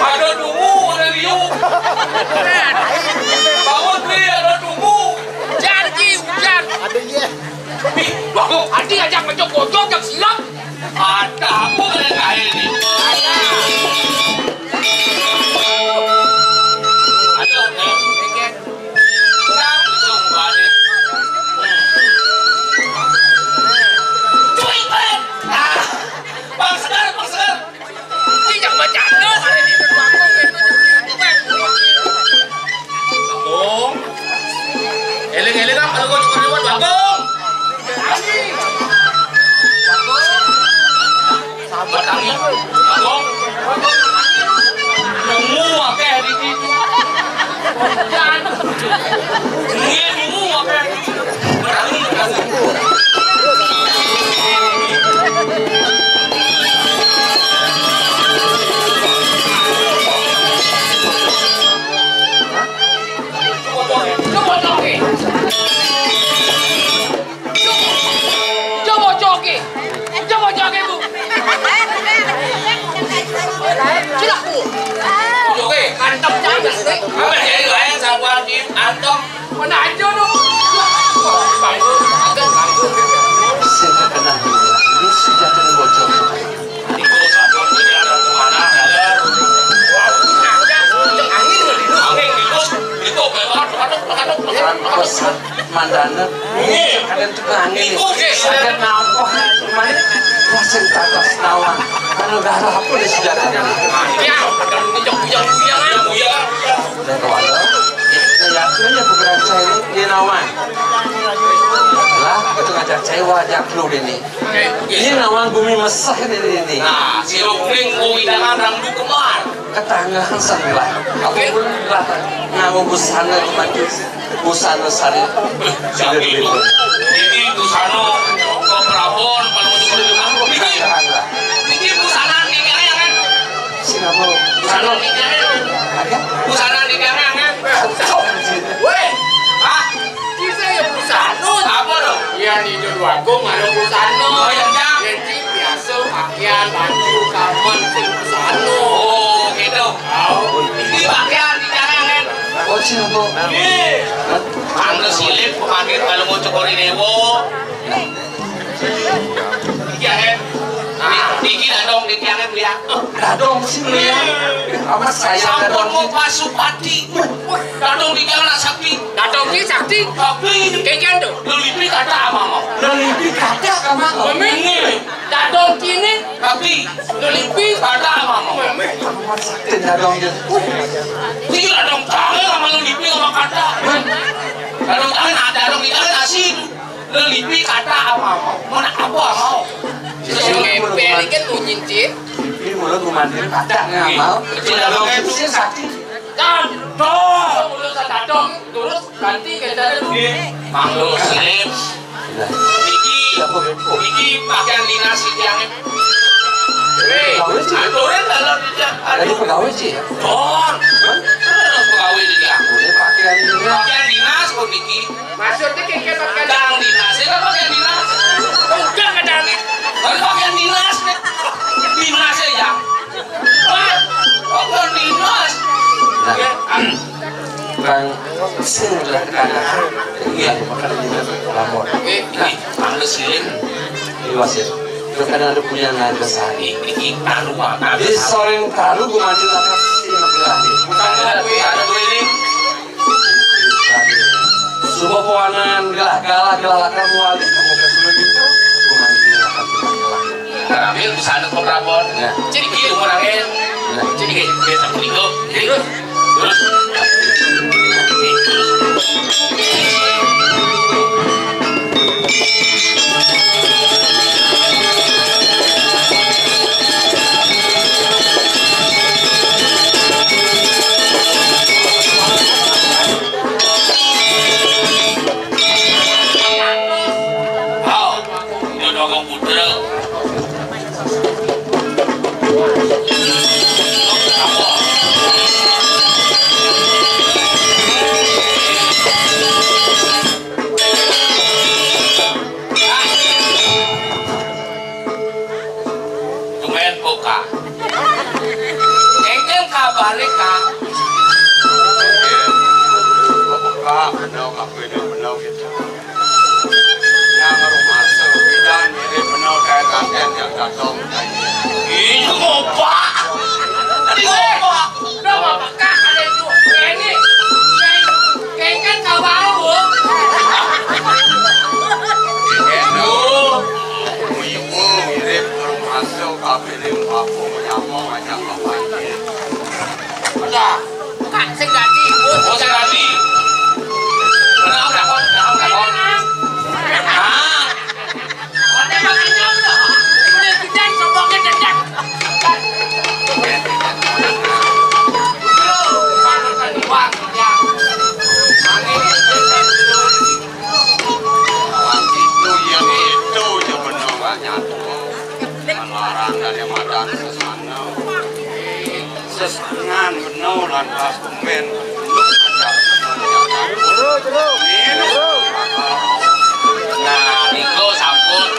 ada dungu ada liu bangun nih ada dungu Janji hujan. bangun Adi ajak ngejok bojok yang silam. ada apa dengan kain ini ada Bang Segar Ini jangan bercanda hari ini berdua aku gitu. Bagong eling-eling kan kalau kau cukup lewat Bagong sabar tangi Bagong dungu akeh di situ ini dungu akeh berani Mana aja dong. Saya terkenal ini sudah kena bocor. Itu sampun negara kemana ada. Angin itu pesan mandana ini kalian tukang angin sakit naon kok kemarin pasien atas nawan kalau udah apa di sudah terjadi ya dan kawan yakinnya bergerak saya ini dia nawan lah itu ngajak saya wajak lu ini nawan bumi mesah ini nah si Rukling kuidangan rangdu kemar ketangan sebelah aku pun ngomong busana kemati busana sari sudah itu ini busana ke Prabon kalau mau ini busana di kan Singapura busana di kan weh ah kita ya Busano apa dong ya di Jodwagung ada Busano oh yang jadi biasa pakaian baju kapan sing Busano oh gitu ini pakaian di jangan oh Singapura Angga silip pemanggil kalau mau cokori dewo Dikiangan Diki dadong dikiangan lihat dadong sih ya amat saya sampun mau dadong pasuk pati dadong dikiangan sakti datang ki sakti keken tuh lelipi kata mama lebih kata kamu Mami, dadong kini tapi lelipi kata mama amat sakti dadong dia ini dadong tangan sama lelipi sama kata dadong tangan ada dadong dikiangan asin lelipi kata mama mana apa mau ngepel kan mau nyincin ini mulut mandiri kata nggak mau dadong itu sih sakti dadong mulut dadong terus ganti ke dadong manglo silip Niki pakaian dinas yang aturan dalam jadi pegawai sih ya don terus pegawai dia boleh pakaian ini pakaian dinas kok Niki maksudnya keken pakaian kang dinas itu pakaian dinas enggak ada nih kan pakaian dinas dinas ya pakaian dinas Bang sing lah kadang iya makanya dia lapor ini manglo silip wasit itu kadang ada punya naga sehari Niki rumah di sore yang taruh gue mandi akan sih ngeberani bukan ada dua ini sebuah pewanan gelah-galakan wali kamu gak sudah gitu gue mandi akan gelah ambil busana ke Prabon jadi gitu orangnya jadi kita meninggal terus sesangan benar lantas kumen nah Niko sampun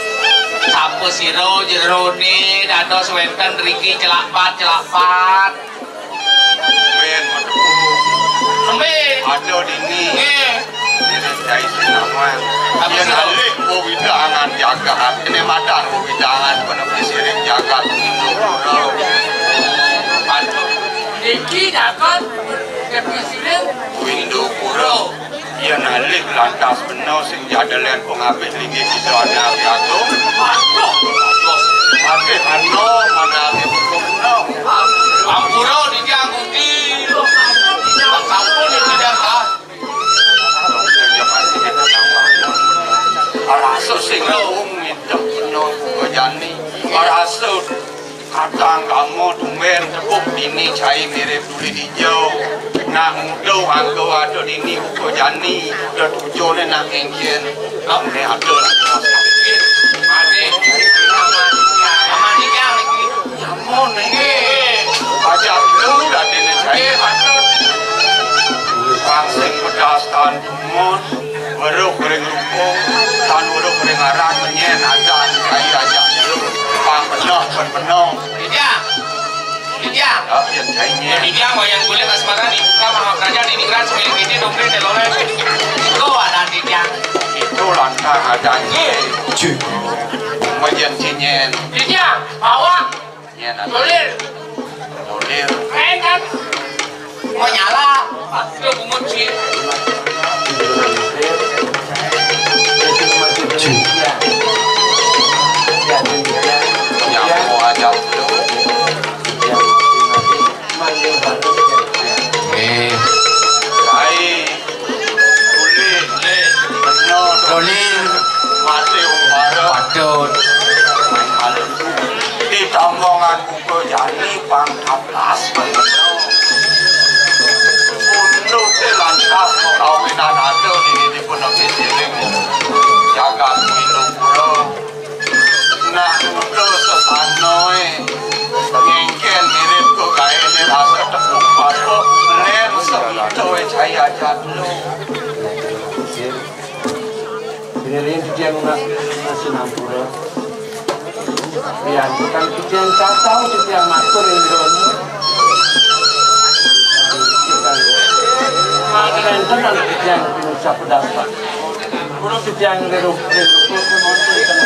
siro jerone dados wenten Riki celapat men sampai ada dini cai sinaman yen alih widangan jagat ini madan widangan penepi siring jagat Indopuro Iki dapat kepisirin Indopuro yen alih lantas beno sing jadelen pengabeh linggih kita ana agung ate ano manane beno Ampura dijang uti kampung tidak kah araso sing raung itu beno kojani araso kadang kamu tumben tepuk dini cai mirip duli hijau nak mudo anggo ado dini uko jani udah tujone nak engkien kamu ado lah Mati Amani yang lagi Yamun ini ajak lu dah dini cai Kang sing pedas tan mon baru goreng rupung tan baru goreng arang menyen adan cai ajak lu Kang penuh Dijang Dijang yang cainya Dijang wayang kulit asmara dibuka sama kerajaan di Ningrat semilik ini dompet teloleh itu ada Dijang itu lantang adanya menyen cinyen Dijang, bawa nyen ada Dolir dolir Main kan mau nyala itu bungut sih yang mau ajak lu Kai kulit benar Dolir mati umpara padut di tambongan buku jani pang 14 benar untuk lantas perkawinan ada di penepi siring jagat Indopuro nah untuk sesanoi ngengken mirip ke kain rasa tepuk batu len sebito cahaya jadlu Ini dia nasi nampura. Ya, bukan kijian cacau, kijian matur Indoni. Makanan tenang kijian Indonesia pendapat. Kurang kijian rerup-rerup semuanya ikan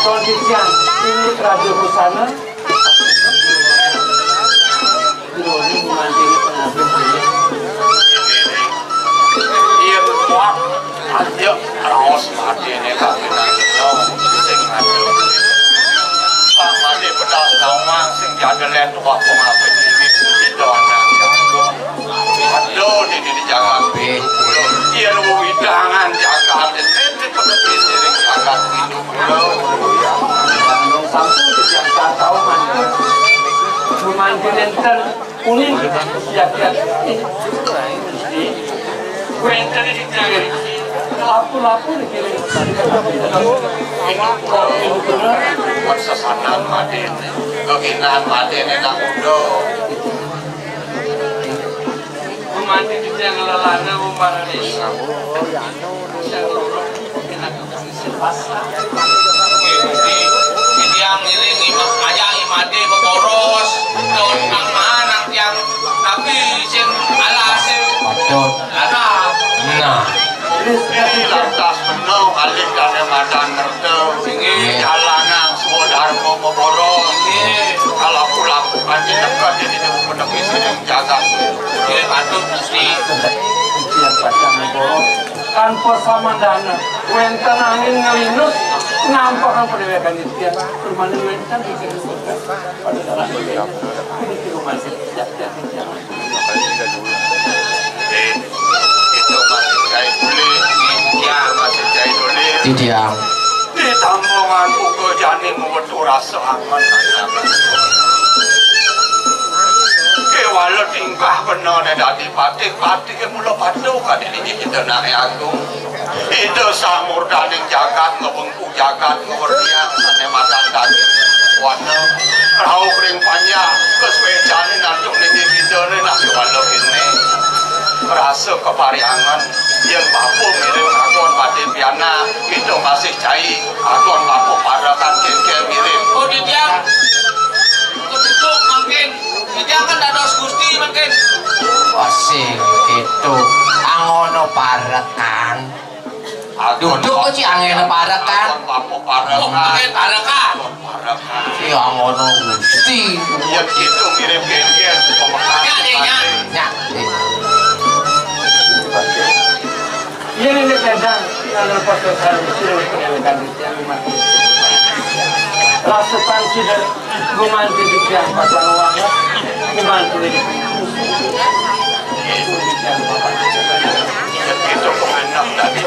Kalau kijian ini radio busana. Indoni memandiri pengambil ini. Iyan kuat aja raos mati ini kawinan itu sing ngadu Pak mati pedas nawang sing jadelen tua pengabit ini itu anak jagung aduh ini dijaga iyan widangan jaga ini penepi siring jaga Indopuro Bandung sampun yang tak tahu mandir memandir enten kuning siap-siap ini kuenten di jalan lapu-lapu dikirim buat sesanan mati ini keginaan mati ini nak udah memandir di jalan lelana umara desa yang lorong kita kondisi pasar ini yang iring aja imade beporos daun kang manang yang tapi sing alase padut ada nah ini lantas penuh alih dari madan ngerti jalanan semua dharma memboros kalau aku lakukan di dekat ini penepi siring jagat ini patut mesti ujian pacangan boros tanpa samandana wenten angin ngelinus nampakan pendewekan itu ya permanen wenten dikirim pada dalam beliau ini di rumah sejak-jak itu masih jahit kulit ya masih jahit kulit Dijang di tambongan buku jani mewetu rasa aman walau tingkah benar dari pati ke mula padu kan ini kita nak agung itu samur daning jagat ngebengku jagat ngewerdiang sane matan dadi warna rau kering panjang kesuejane nantuk ini kita ni nak walau ini rasa kepariangan yang bapu mirip agon pati piana itu masih cai agon bapu parakan kengkel mirip oh Dijang duduk mungkin Dijang kan ada gusti mungkin sing itu angono parekan. Duduk kok sih angin parekan. Parekan. Si angono gusti. Ya gitu mirip-mirip pemakaman. Ya. Ini sedang kalau pasal sudah penelitian mati. Rasukan sudah gumanti di pihak pasang uangnya, gumanti di Itu pemenang dari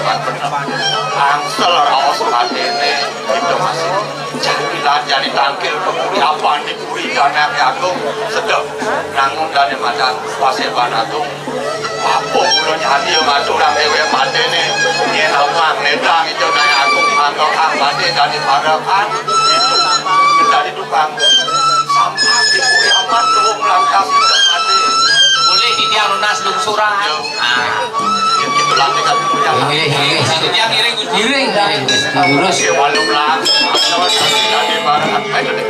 Angsel raos kadene itu masih jadi tangkil keburi apa diburi dana agung sedep nangun dari madan paseban agung apa mulanya hadir maturang ewe madene yen awang nedang itu naik agung atau ambade dari parakan itu dari tukang sampah diburi amat lu melangkah sedep hati boleh di tiang lunas lungsuran itu lantai kan tiang iring Lurus. ya walum lang sama sekali dari parakan ayo deh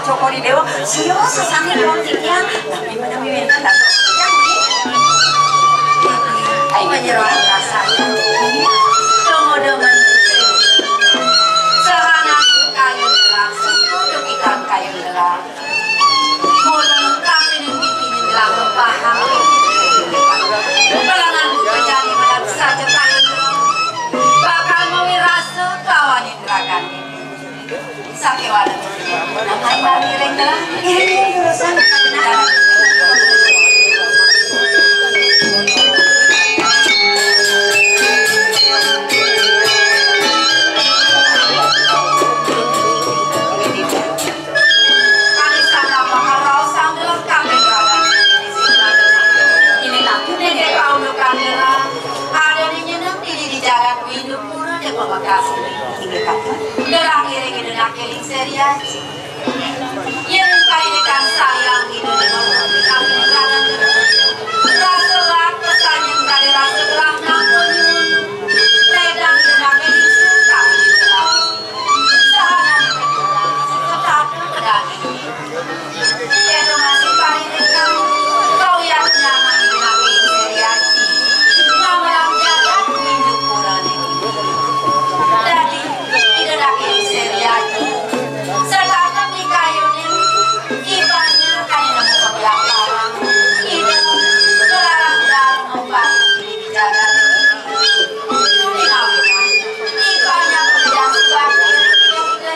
Cokori dewa, sio sesami lotiknya, tapi mana minta tak yang ini. Menyerah rasa. Kemudian sehana kayu gelang, setuju ikan kayu gelang. Mulai kami bikin gelang paham. Pelangan menjadi malam saja kayu gelang. Bakal mewirasa kawan indrakan. Sakewan. Namai bagi rengga, ini urusan benar. Kami sana maharau sambil kami berada di sini. Ini tak punya dia kau lukan dia. Ada di nyenang diri di jalan hidup pura de pemakas. Ini kata, derang iring nak keling serius. Yang kaitan sayang itu dengan kami berada rasa pesan yang dari rasa gelang namun ledang dengan itu kami gelang sehana tetap pedagi itu masih kali dengan kau yang nyaman dengan seriasi ngamalang jalan hidup kurang jadi tidak lagi seriasi sedangkan di kayunya ibanya kayu nemu kebelakang itu kelarang dalam obat dijaga ini namanya ibanya kemudian sebagai itu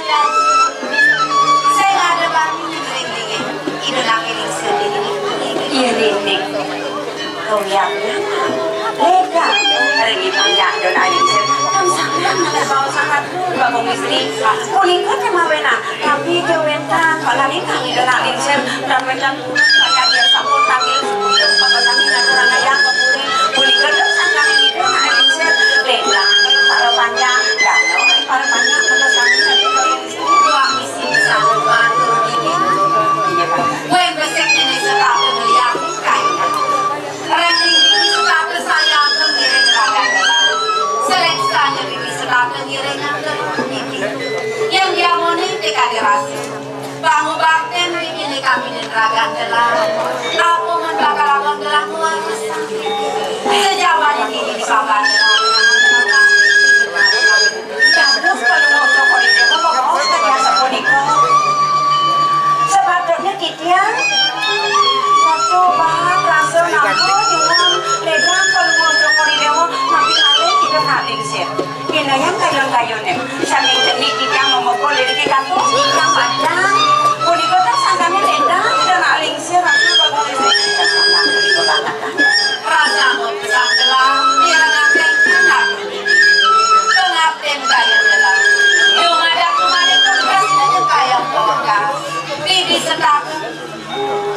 saya ada banyak gering-gering itu lagi sendiri ini kau yang lega lagi banyak dan air sangat bawa sangat bangun istri kuning kan yang mawena tapi jawenta kalau ini kami kena lincir dan wecan banyak dia sabun tanggil sebelum papasangi dan orang ayam kuning kan sangat itu kena lincir lega para banyak dan para banyak papasangi dan dua misi bersama bantu ini wen besek ini serap melihat kain ranking ini serap sayang kemiring raga seleksanya bibi serap kengiringan yang dia mau nanti kadirasi bangun bakten bikin kami dan raga gelang aku membakar abang gelang luar sejauh ini di kabar gelang terus kalau mau cokori dia mau saja sepuniko sepatutnya kitian Ginayang kayon-kayon eh. Saking jenik kita ngomong dari kita tuh yang padang. Kuni kota sangkanya lendang, tidak naling sirah. Rasa mau pisang gelang, biar ngapain anak. Kengapain kayon gelang? Yung ada kemarin tugas dan kayon bongkar. Bibi setakan.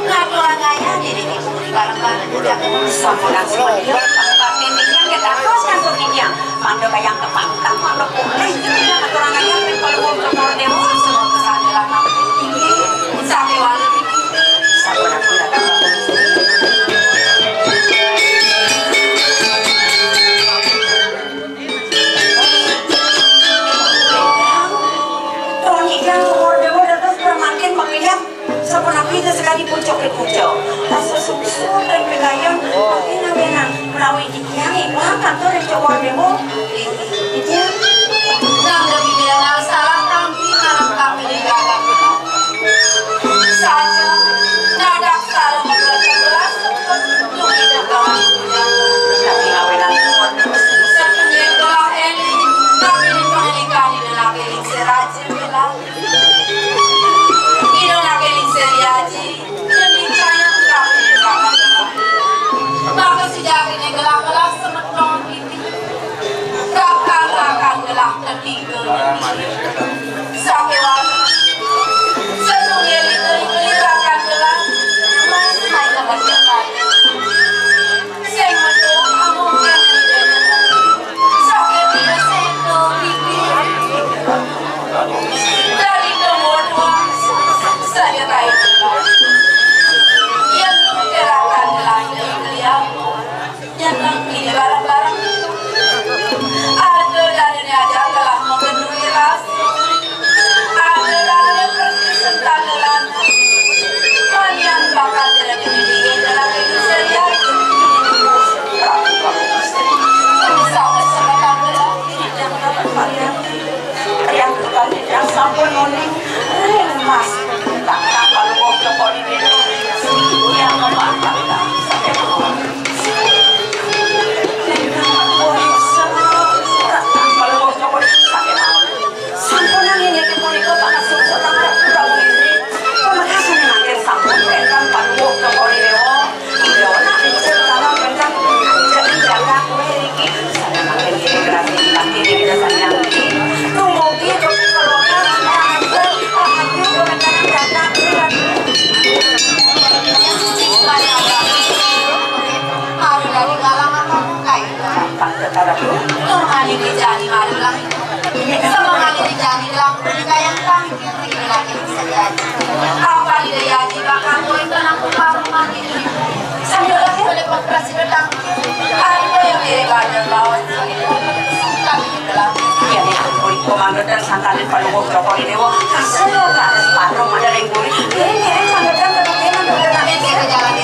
Ngatulangannya diri diburi bareng-bareng tidak sampunan semua. Pemimpinnya kita koskan begini. Mando kayang kepangkang, mando boleh. Ngatulangannya kalau untuk demo semua kesadaran ini sampai walau ini sampunan tidak Sapuna kita sekali pucuk ke pucuk. Asa suksur dan pegayan. Bina melalui dikiangi. Wah kantor yang coba demo. Dikian. Nang lebih bilang salah kami malam kami digagal. Saja. Nadak salah membaca gelas. Untuk hidup kawan muda. Kami ngawenan semua terus. Sepenuhnya gelah ini. Kami dipenelikan di lelaki serajin gelah. Seriaji, jadi saya tidak berangkat. Maka sejak ini gelap-gelap semeton ini, rakan gelap tertidur. Sampai waktu semuanya rakan gelap, masih saya berjalan. Saya mau kamu yang sampai tidak sendo pikir. Dari nomor 2 saya tahu yang menggerakkan langit beliau yang nanti barang-barang ada dari aja telah memenuhi rasa ada dari pergi sentagelan kalian bakal tidak dimiliki dalam hidup saya sama seragam belah yang dapat kalian yang kembali yang sampun noning mas tak kalau mau coba ini yang kembali sampai kalau mau coba sampai sampunan ini kembali ke tanah susah tanah udah ini pemakasan yang akhir sampun kan kalau mau coba ini iya nak bisa tanah pencang jadi jaga ini saya makin ini berarti nanti kita sayang tunggu gitu kalau kan dan sangkalin pada waktu kali dewa hasil ada separuh ada yang boleh ini sangkalin pada waktu yang jalan di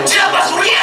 Siapa Surya?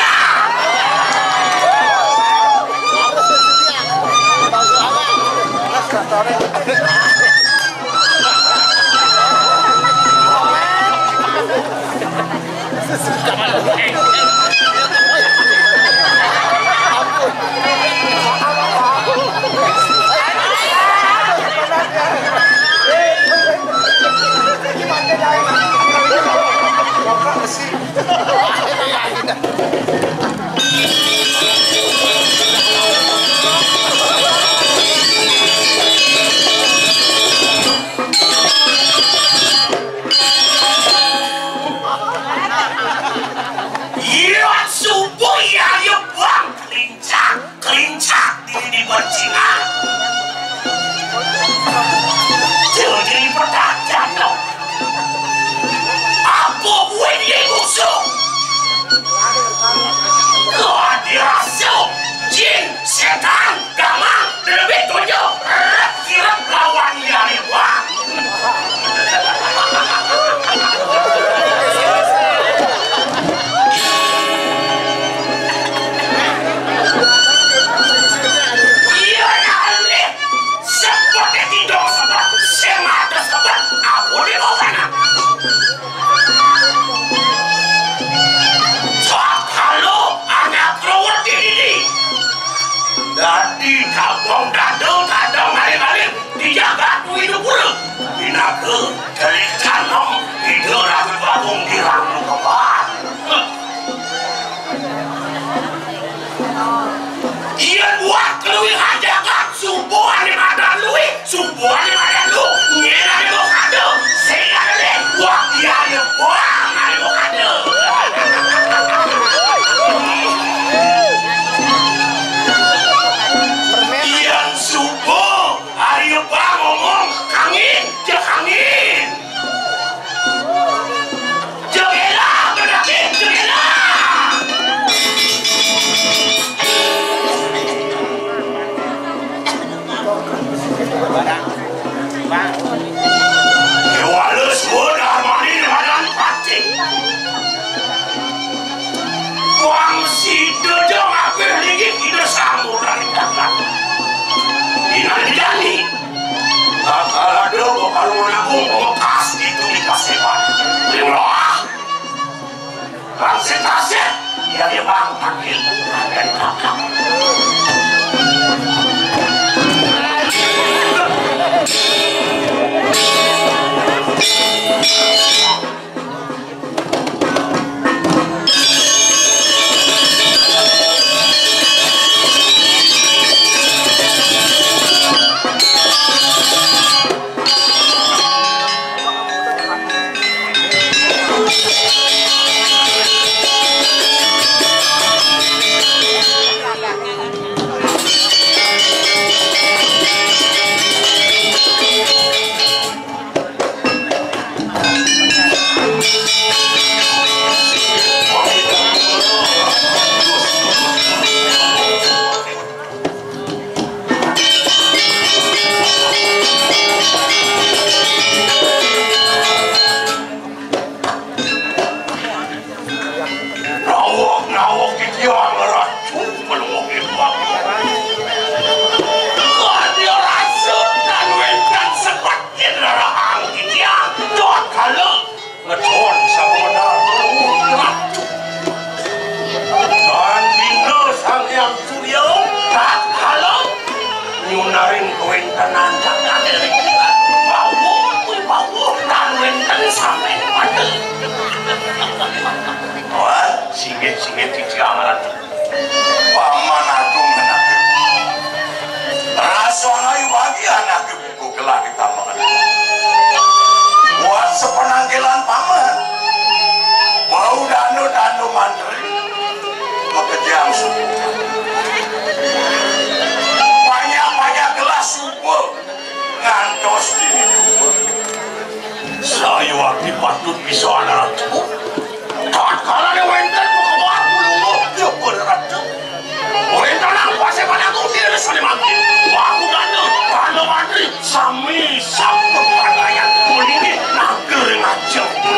Sami sabtu padayan mulini nager ngajeng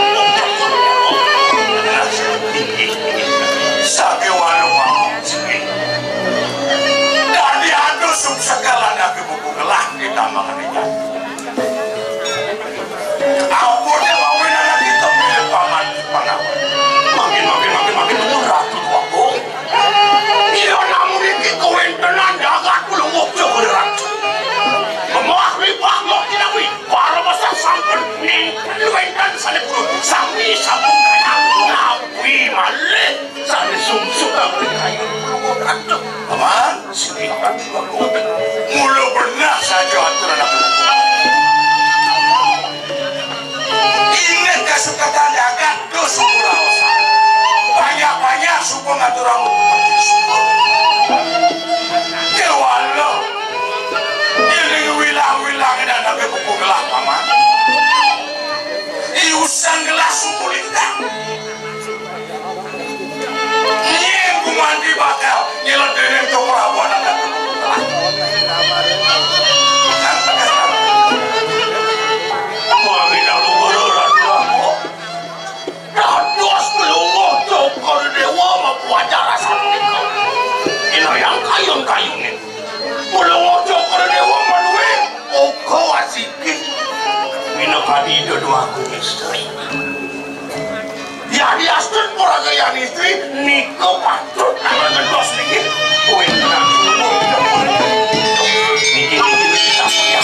pengaturan kewalo ini wilang-wilang dan ada buku gelap paman iusan gelas sukulintang ini kumandi bakal nyeledenin ke pelabuhan dan buku gelap wangi lalu beroradu aku dados melungo jokor dewa mempuajar rasa nikah ina yang kayun-kayunin melungo jokor dewa menuin oko asiki ina kadi dua aku istri ya diastun poragayan istri niko patut karena ngedos nikit kue tenang melungo jokor niki-niki kita punya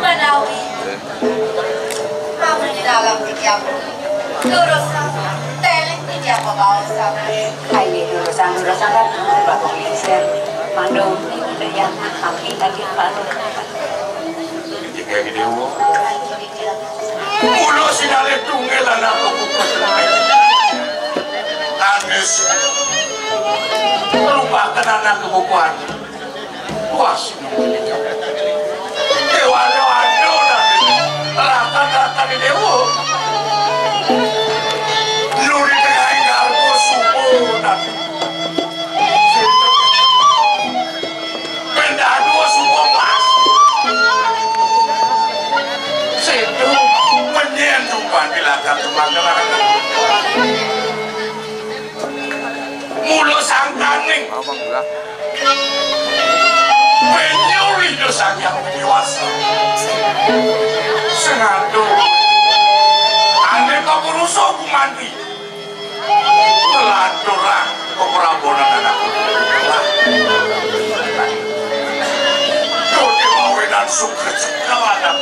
menawi kamu di dalam pikiranku lurusan telek tidak membawa sama ini lurusan kan bakal iser mandung yang kami lagi palu jika gini mulu sinale tunggelan aku bukan Anes lupakan anak kebukuan puas Dewa-dewa rakan-rakan di dewa Nuri dengan garbo subuh benda dua subuh mas situ menyentuhkan bilakan teman-teman mulu sangkaning menyuri dosa yang dewasa sengaja ane kaburuso kumandi meladurah keperabonan anak kode mawenan suka cekal anak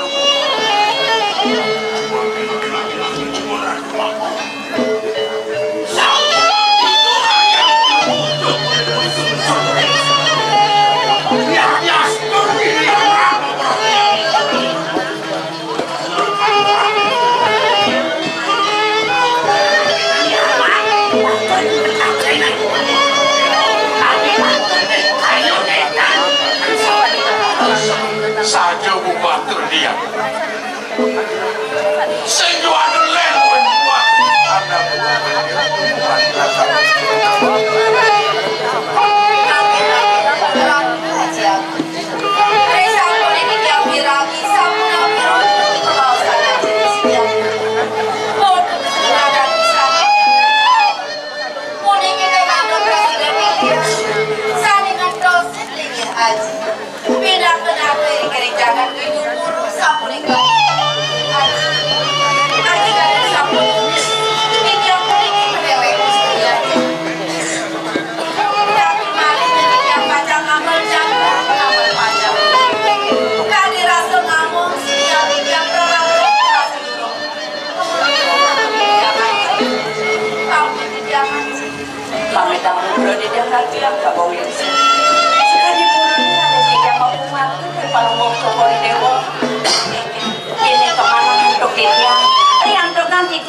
saja bukan terdiam senjuan len buat anak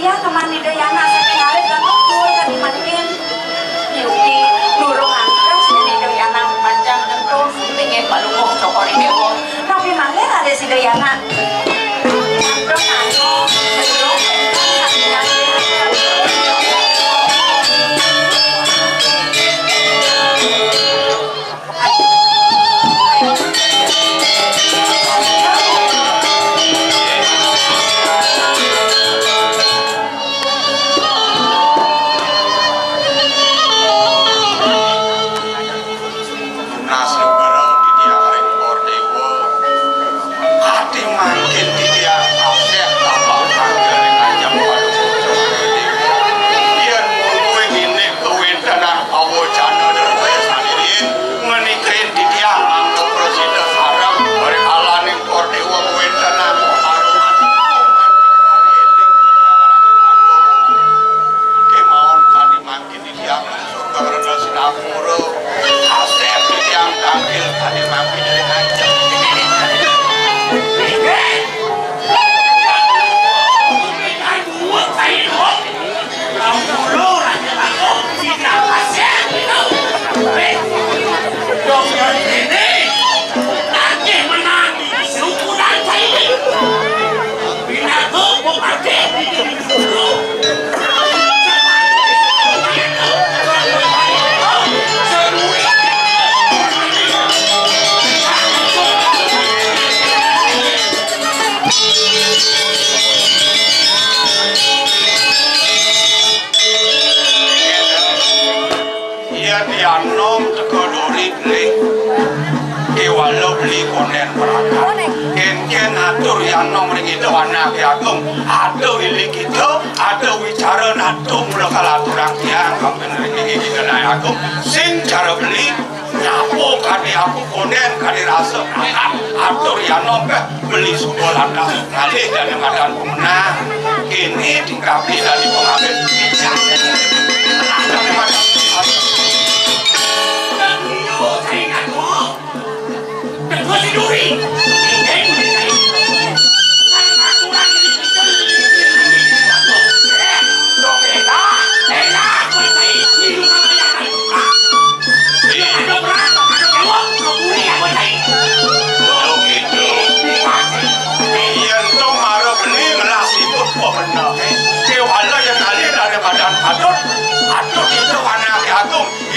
dia kemana dia anak saya ngalir dan betul tadi makin nyuci nurung angkas jadi dia anak panjang dan terus pengen balungok cokori dewo tapi makin ada si dia anak terus munas negara di tiang rekor dewa hati makin di tiang aset tambah panggil ngajak pada bocor dewa biar mungkui gini kewendanan awocana dan sanirin menikahin di tiang angka presiden harap berkalan rekor dewa kewendanan haruman kemauan tadi makin di tiang surga rendah sinapura asep di tiang tanggil tadi makin dari ngajak Dianom teko dori beli walau beli konen perangkat ken atur yanom ring itu anak agung ada ilik itu ada wicara natung mula kalaturang tiang kapan ring itu naik agung sing cara beli nyapo kadi aku konen kadi rasa perangkat atur yanom beli sebuah landas ngalih dan madan pemenang ini dikapi dari pengambil Duri,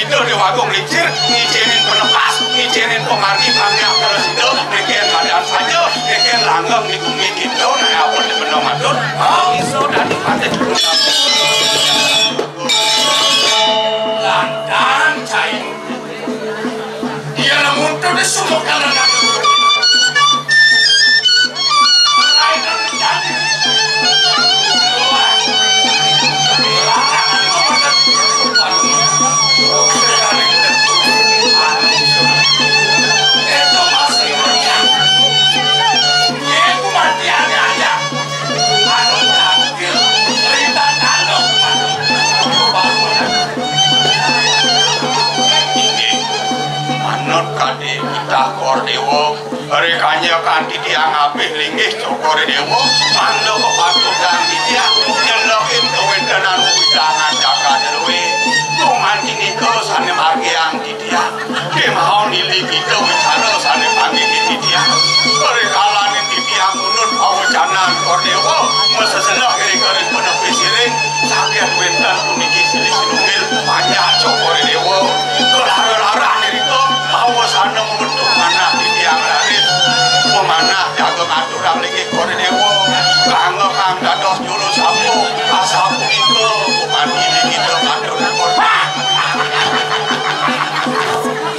itu di wagung licir ngizinin penepas ngizinin pemargi bangnya terus itu bikin badan saja bikin langgeng di bumi gitu nah apa di benong atur oh iso dan dipakai dulu lantan cai dia namun tuh di sumur karena Dewa, rekanya kan di tiang abih linggih cokor dewa, mando ke batu dan di tiang nyelokin kewendanan widangan jaga dewe, kuman kini ke sana margi yang di tiang, kemau nili kita wicara sana pagi di tiang, rekalan di tiang unut awacanan kor dewa, masa selah kiri-kiri penepi siring, sakit wendan puniki silis-silungil, banyak cokor dewa, kelar-laran itu, awas sana membentuk mana di tiang laris pemana jaga aturang lagi kore dewa kanggo kang dados juru sapu asapu itu pemandi lagi itu atur kore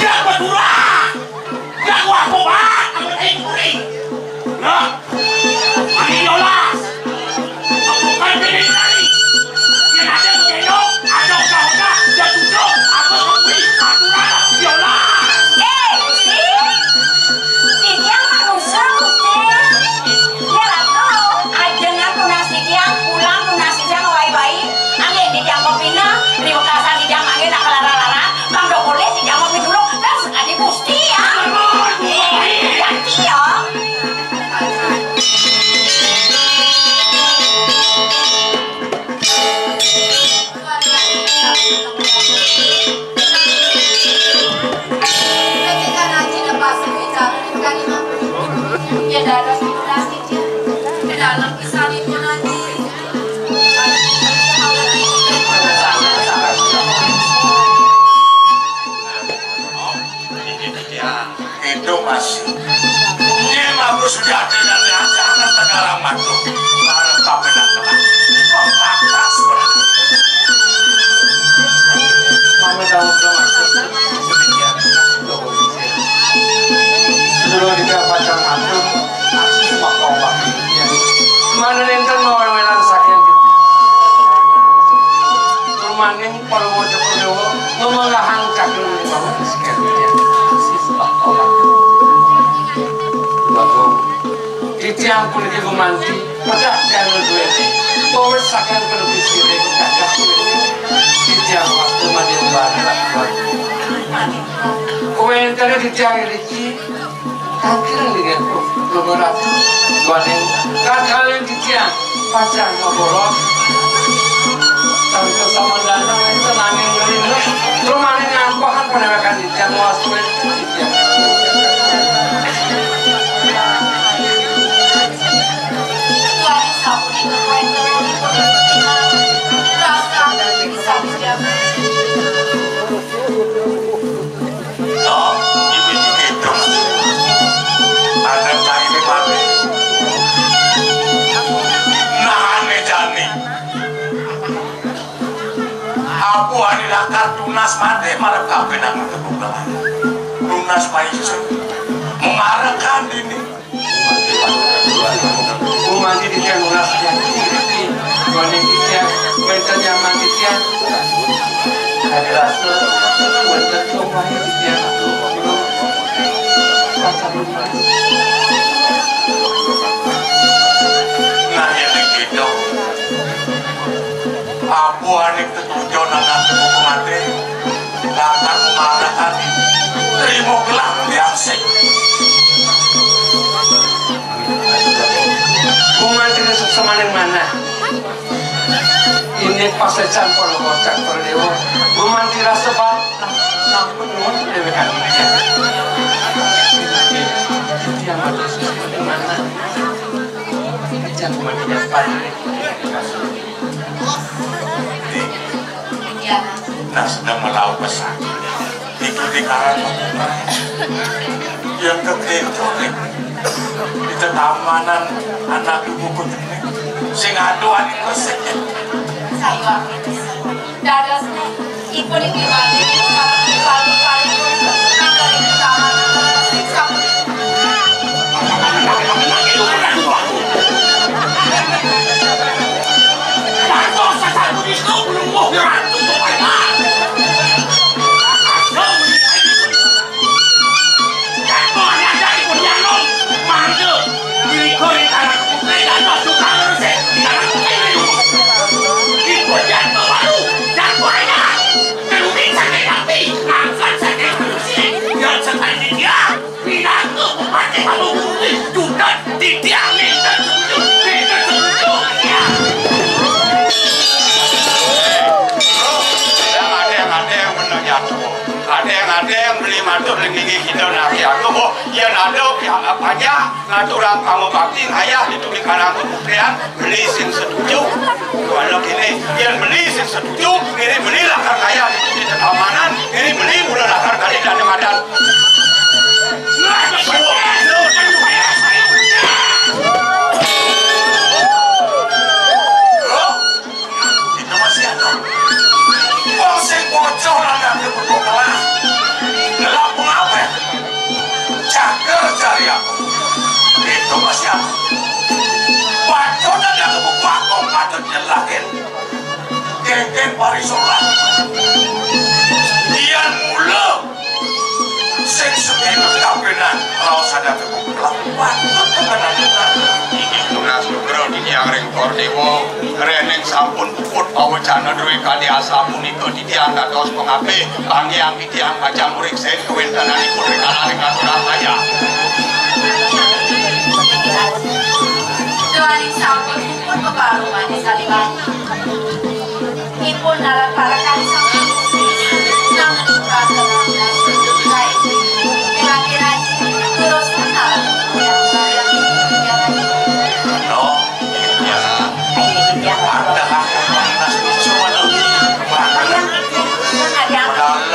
jak berdura jak wapo bak kuring nah mani yolas aku kan beri tadi yang ada gendong ada usaha dan duduk aku kuwi aturan yolas sudah tidak diajarkan Tegalang Madu bareng tapi dan telah kontak sebenarnya kami tahu demikian Titiang pun di gumanti, pada jangan duit. Bawa sakit berbisir, kakak duit. Titiang waktu mandi luar lakukan. Kau yang tadi titiang ini, kaki dengan beberapa guaning. Kakak yang titiang pacar ngobrol. Tapi sama datang itu nangin ngerindu. Rumah ini ngampahan pada makan titiang waktu itu titiang. Aku adalah kartunas mati marah kafe nang kebukaan. Tunas paisa mengarahkan ini. Mandi di tiang lunas yang kiri, mandi di tiang, bentar yang mandi tiang. Ada rasa, bentar tuh mandi di tiang. Pasal lunas. Nah ini gitu. Aku anik ketujuan anak buku mati. Lakar mengarahkan terima gelang biasa. Mandi di semanin mana? Ini pasal campur kocak perdewa. Mandi rasa bang, nampun mun dewekan. Yang ada semanin mana? Jangan mandi depan. Nah sedang melaut besar ikuti karan yang kekecorik di tetamanan anak ibuku ini sing aduan resepnya saya dadas ibu di mati kali-kali nang dari keamanan siksa ada yang beli matur gigi kita nasi aku boh ya nado pihak apanya ngaturan kamu bakti ayah itu di karang kemudian beli sin setuju kalau gini yang beli sin setuju ini beli lakar ayah itu di tetamanan ini beli mula lakar kali dan madan itu masih ada boseng bocor ada di kelas Lampung apa? Cager cari aku. Itu masih aku. Bacot ada ke buku aku patut nyelakin. Geng-geng parisola. Dia mula. Sing sekitar kapinan. Kalau sadar ke buku patut kebenaran. Ini tunas nugro di yang ring kordewo. Reneng sampun puput pawacana duwe kali asamu niko di tiang dados pengape pangi yang di tiang kacang murik sen kewentanan ikut rekalan katuran kaya Tuaning sampun pun keparuman di saliban ipun nalar para kali sampun namun ikan dalam baik kira-kira terus mental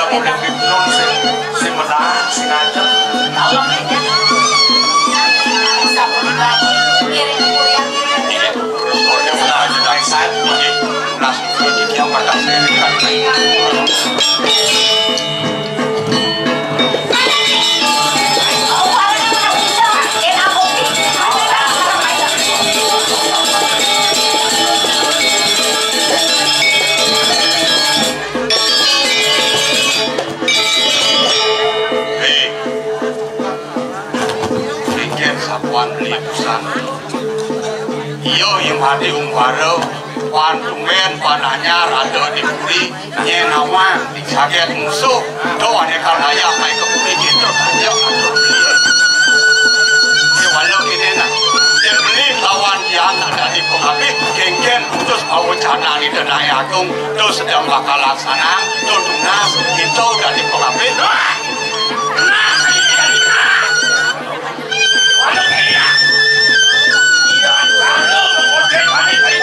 udah dibilang si menang si ngajak lawan lipusan. Iyo yang hati umparo Wandungen panahnya rada diburi nyenawa disaget musuh doa nekal ayah kai keburi gitu aja atur beli walau ini nak dia beli lawan yang ada di pengapi geng-geng terus bawa cana di denai agung terus sedang bakal laksana terus tunas itu dari pengapi nah ini dari nah walau ini ya iya kalau mengocek balik dari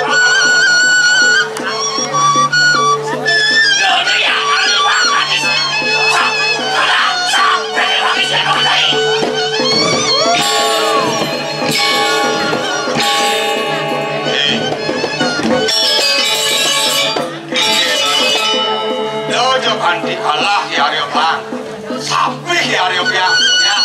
Anti kalah ya Aryo Bang, sampai ya Aryo Bang, ya,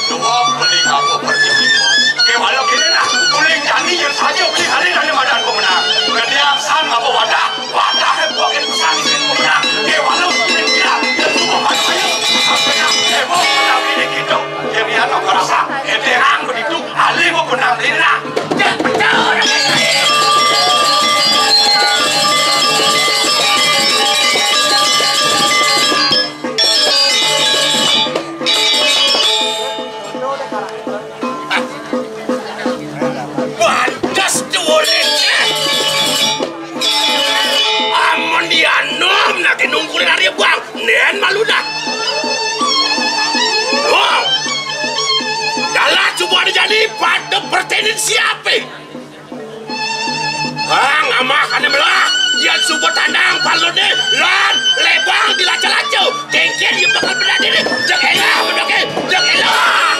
dua beli kamu pergi bimbo, kewalau kini nak, boleh jadi yang saja beli kali nanti madan pemenang, kemudian san apa wadah bukan pesan di sini pemenang, kewalau kini dia semua macam ayo, sampai nak, mau menang ini gitu, yang dia nak kerasa, terang begitu, ahli mau menang ini nak, betul. Nungguin hari bang, nen malu dah. Wow, dalam coba jadi pada pertanian siapa? Bang, amah kan melah, yang subuh tandang palone, lan lebang dilaca-laca, kengkel yang bakal benar diri, janganlah mendoke, janganlah.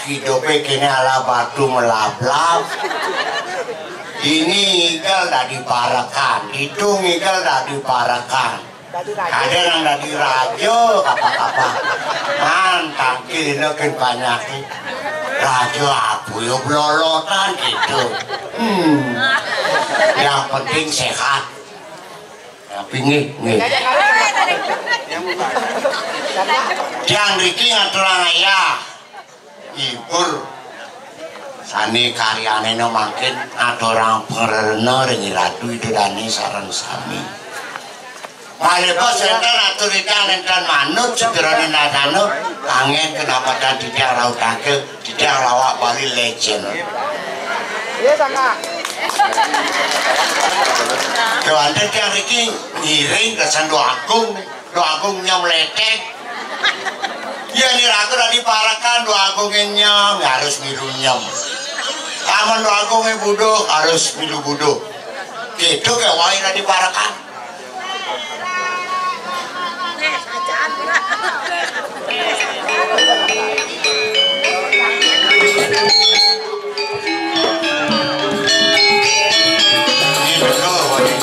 Hidupnya kini ala batu melablab. Ini igal dah diparakan, itu igal dah diparakan. Ada yang dah dirajo apa-apa. Mantap kini kan banyak. Rajo abu yuk lolotan gitu. Yang penting sehat. Tapi nih. Yang Riki ngatulang ayah. Ibur sani karyane no makin ada orang pengerna rengi ratu itu dani sarang sami malebos enten aturikan enten manut segera nadano kangen kenapa dan tidak rautake tidak lawak bali legend iya sama kewanten yang Riki ngiring kesan doa agung nyom letek. Ya ini ragu dah diparakan doa agungnya harus milu nyam. Aman doa agungnya budo harus milu budo. Gitu ke wahai dah diparakan. Ini betul wahai.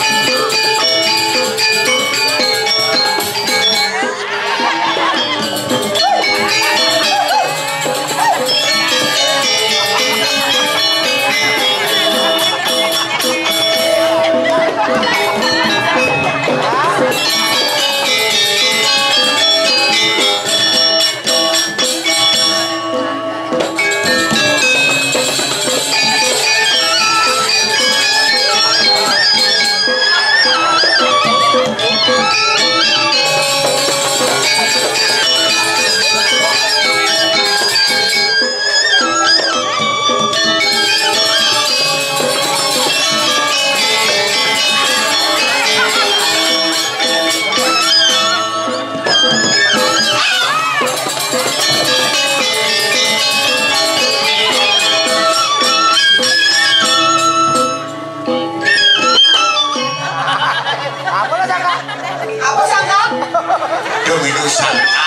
Apa sangka? Dominus sangka.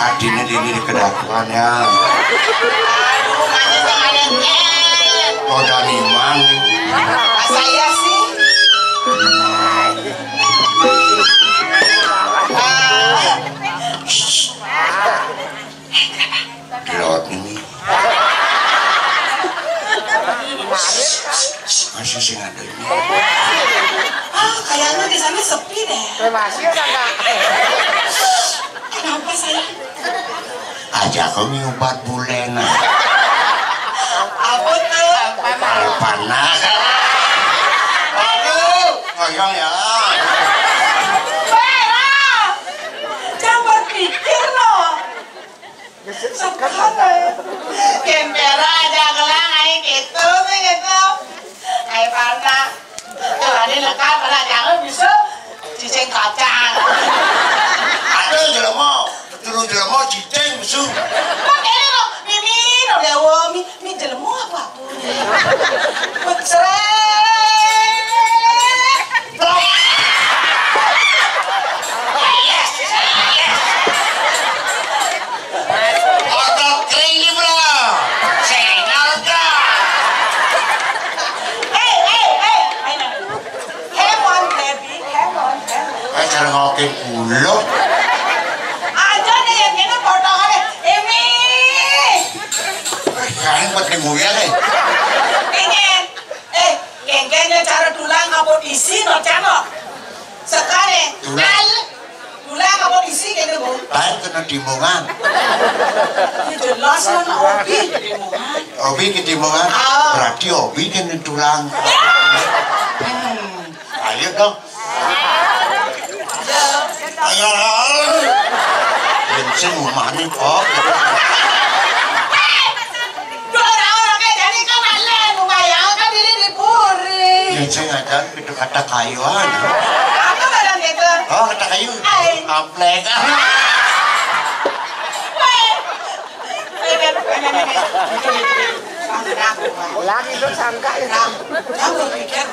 Adine dini kedakuan ya. Aduh, masih sama dengket. Roda nimang. Saya sih. Gelot ini. Masih sih ada ini. Kayaknya di sana sepi deh. Masih enggak? Kenapa saya? Aja kau obat bulena. Apa tuh? Panas. Aduh, goyang ya. Vera, jangan berpikir loh. Sekarang, Vera aja gelang aing gitu. Aing parna. Tuh, ada lekat pada jangan bisa cicing kacang. Ada jelema, turun jelema cicing musuh. Makanya lo, mimi lo dewa, mi jelemu apa tuh? Becerek. Yes. Otot kering nih bro, sengal dah. Hey, have on baby, have on. Cara ngokin pulau. Aja deh yang ini potongannya, Emi. Kalian buat kemuya deh. Genggennya cara tulang kapot isi no cano. Sekarang, tulang kapot isi kayaknya bu. Lain kena timbungan. Ini jelas lah no obi timbungan. Obi ketimbungan. Berarti obi kena tulang. Ayo dong. Ayo. Bensin umani kok. Saya ngajar itu kata kayuan. Apa badan itu? Oh, kata kayu. Amplek. Lagi itu sangka itu. Kamu pikir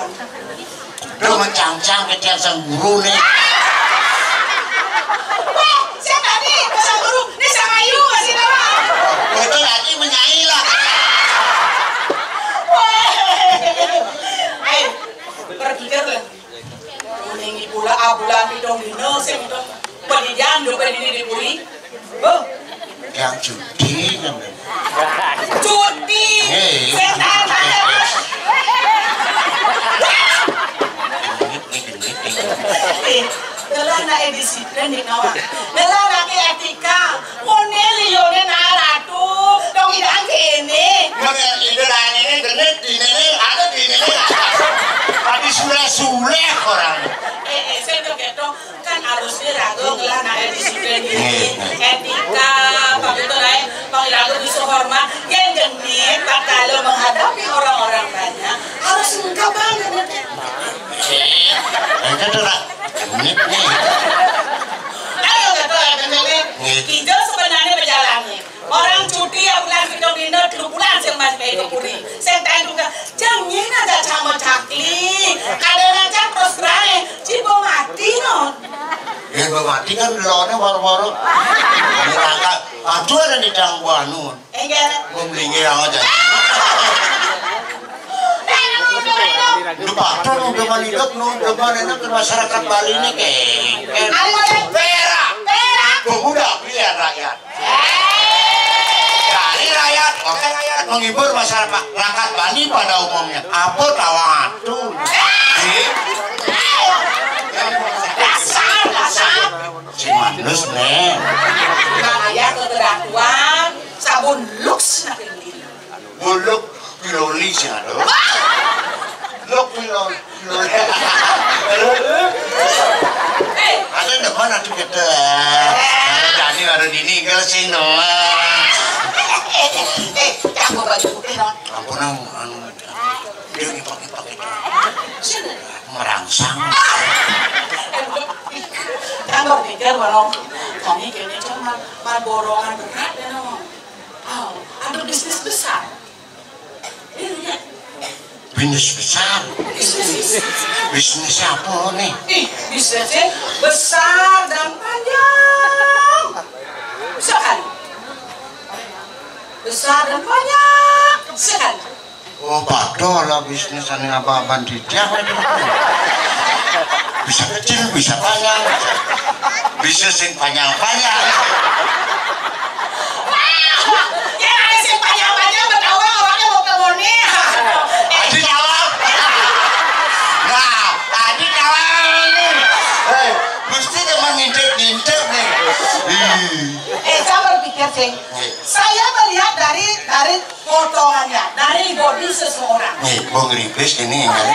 Lu mencang-cang ke tiang sang guru nih. siapa nih? Sang guru? Ini sama Ayu masih nama. Itu lagi menyanyi lah. Berpikir lah. Kuningi pula abulan bidong dino sing itu. Pendidikan do ini dipuri. Oh, Yang cuti kan. cuti. Setan ada. Dalam disiplin di kawan. Dalam etika. Moneli yone naratu. Dong idang kene. Mengenai idean ini genit di ini ada di ini. Tapi sule-sule orang. Saya tuh gitu kan harusnya ragu ngelana disiplin ini etika begitu lain mau ragu bisa hormat yang genit kalau menghadapi orang-orang banyak harus enggak banget Itu tuh lah genit nih. ayo gitu genit hijau sebenarnya berjalannya orang cuti ya bulan hidung dino 2 bulan sih mas kayak itu puri saya tanya juga jangan ada sama cakli kalian aja terus terang cibo mati no. Ya mati kan lone waro-waro. Merangkak. Aduh ada di tangguan nun. Enggak. Memlingi yang aja. Lupa tuh udah manidak nun, udah mana ke masyarakat Bali ini kayak. Vera. Pemuda pilihan rakyat. Dari rakyat, menghibur masyarakat Bali pada umumnya. Apa tawa tuh? Dasar. Si manus nih. Namanya keteratuan sabun Lux nanti beli. Buluk piloli sih ada. Luk piloli. Ada depan atuh kita. Ada tadi baru dini sih no. aku baju putih dong. Ampun dia pakai Sini. merangsang. Kan berpikir kalau kami kayaknya cuma borongan berat ya no. Oh, ada bisnis besar. Bisnis besar. Bisnis apa nih? Bisnisnya besar dan panjang. Sekali. Besar dan banyak sekali. Oh, badoh lah bisnis ane apa-apaan tidak. Bisa kecil, bisa panjang. Bisa sing panjang-panjang. Yang ada sing panjang-panjang betawa orangnya mau ke Moni. Adi jawab. Nah, Adi jawab nih. Gusti teman ngintip-ngintip nih. Saya berpikir sih, saya melihat dari potongannya, dari body seseorang. Nih, Bung Ribis ini yang kali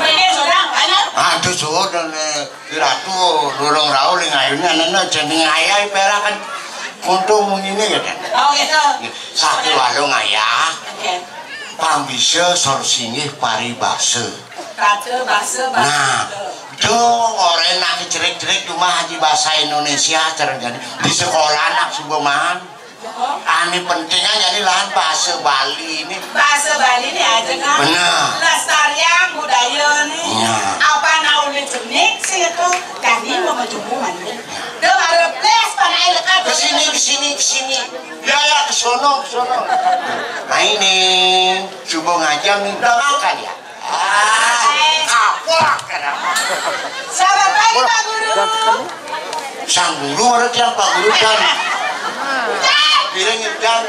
Ini sudah banyak. aduh sudah nih, Ratu dorong raul yang ayunya nana jadi ayah perak kan untung ini ya kan. Oh gitu. Sakit walong ayah, Oke. pambisa sorsingih paribase. Base. Nah, itu orang nak cerik-cerik cuma haji bahasa Indonesia terjadi di sekolah anak sebuah mahan. Ani pentingnya jadi lahan bahasa Bali ini. Bahasa Bali ini aja kan. Benar. Lestarian budaya nih. Iya. Apa naulnya jenik sih itu? Kami mau menjumbuhan nih. Dia ada place pada air dekat. Kesini. Ya, kesono. Nah ini, coba ngajak nih belakang ya. Kapok kadang. Selamat pagi Pak Guru. Sang guru ada yang Pak Guru kan. Piring dan.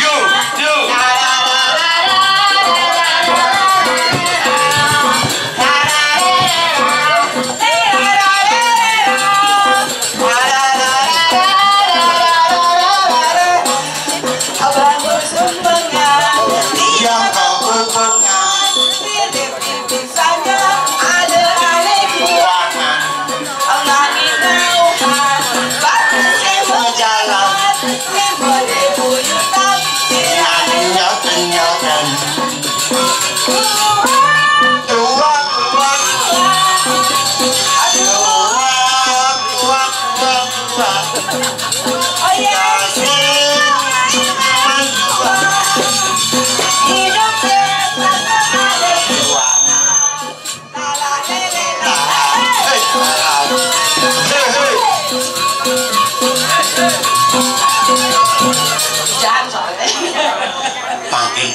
Yo.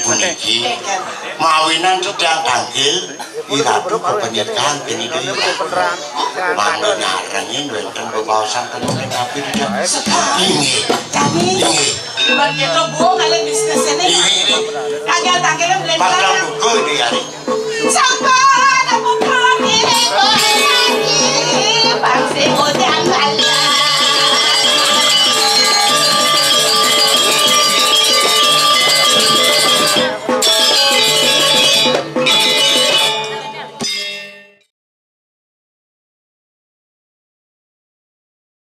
Puniki mawinan sedang tanggil iratu kepenyetan ini dia mana nyarangin wenten bebawasan temen tapi tidak ini Bukan gitu bu, kalian bisnis ini ini tanggil-tanggilnya beli padang buku ini hari sampai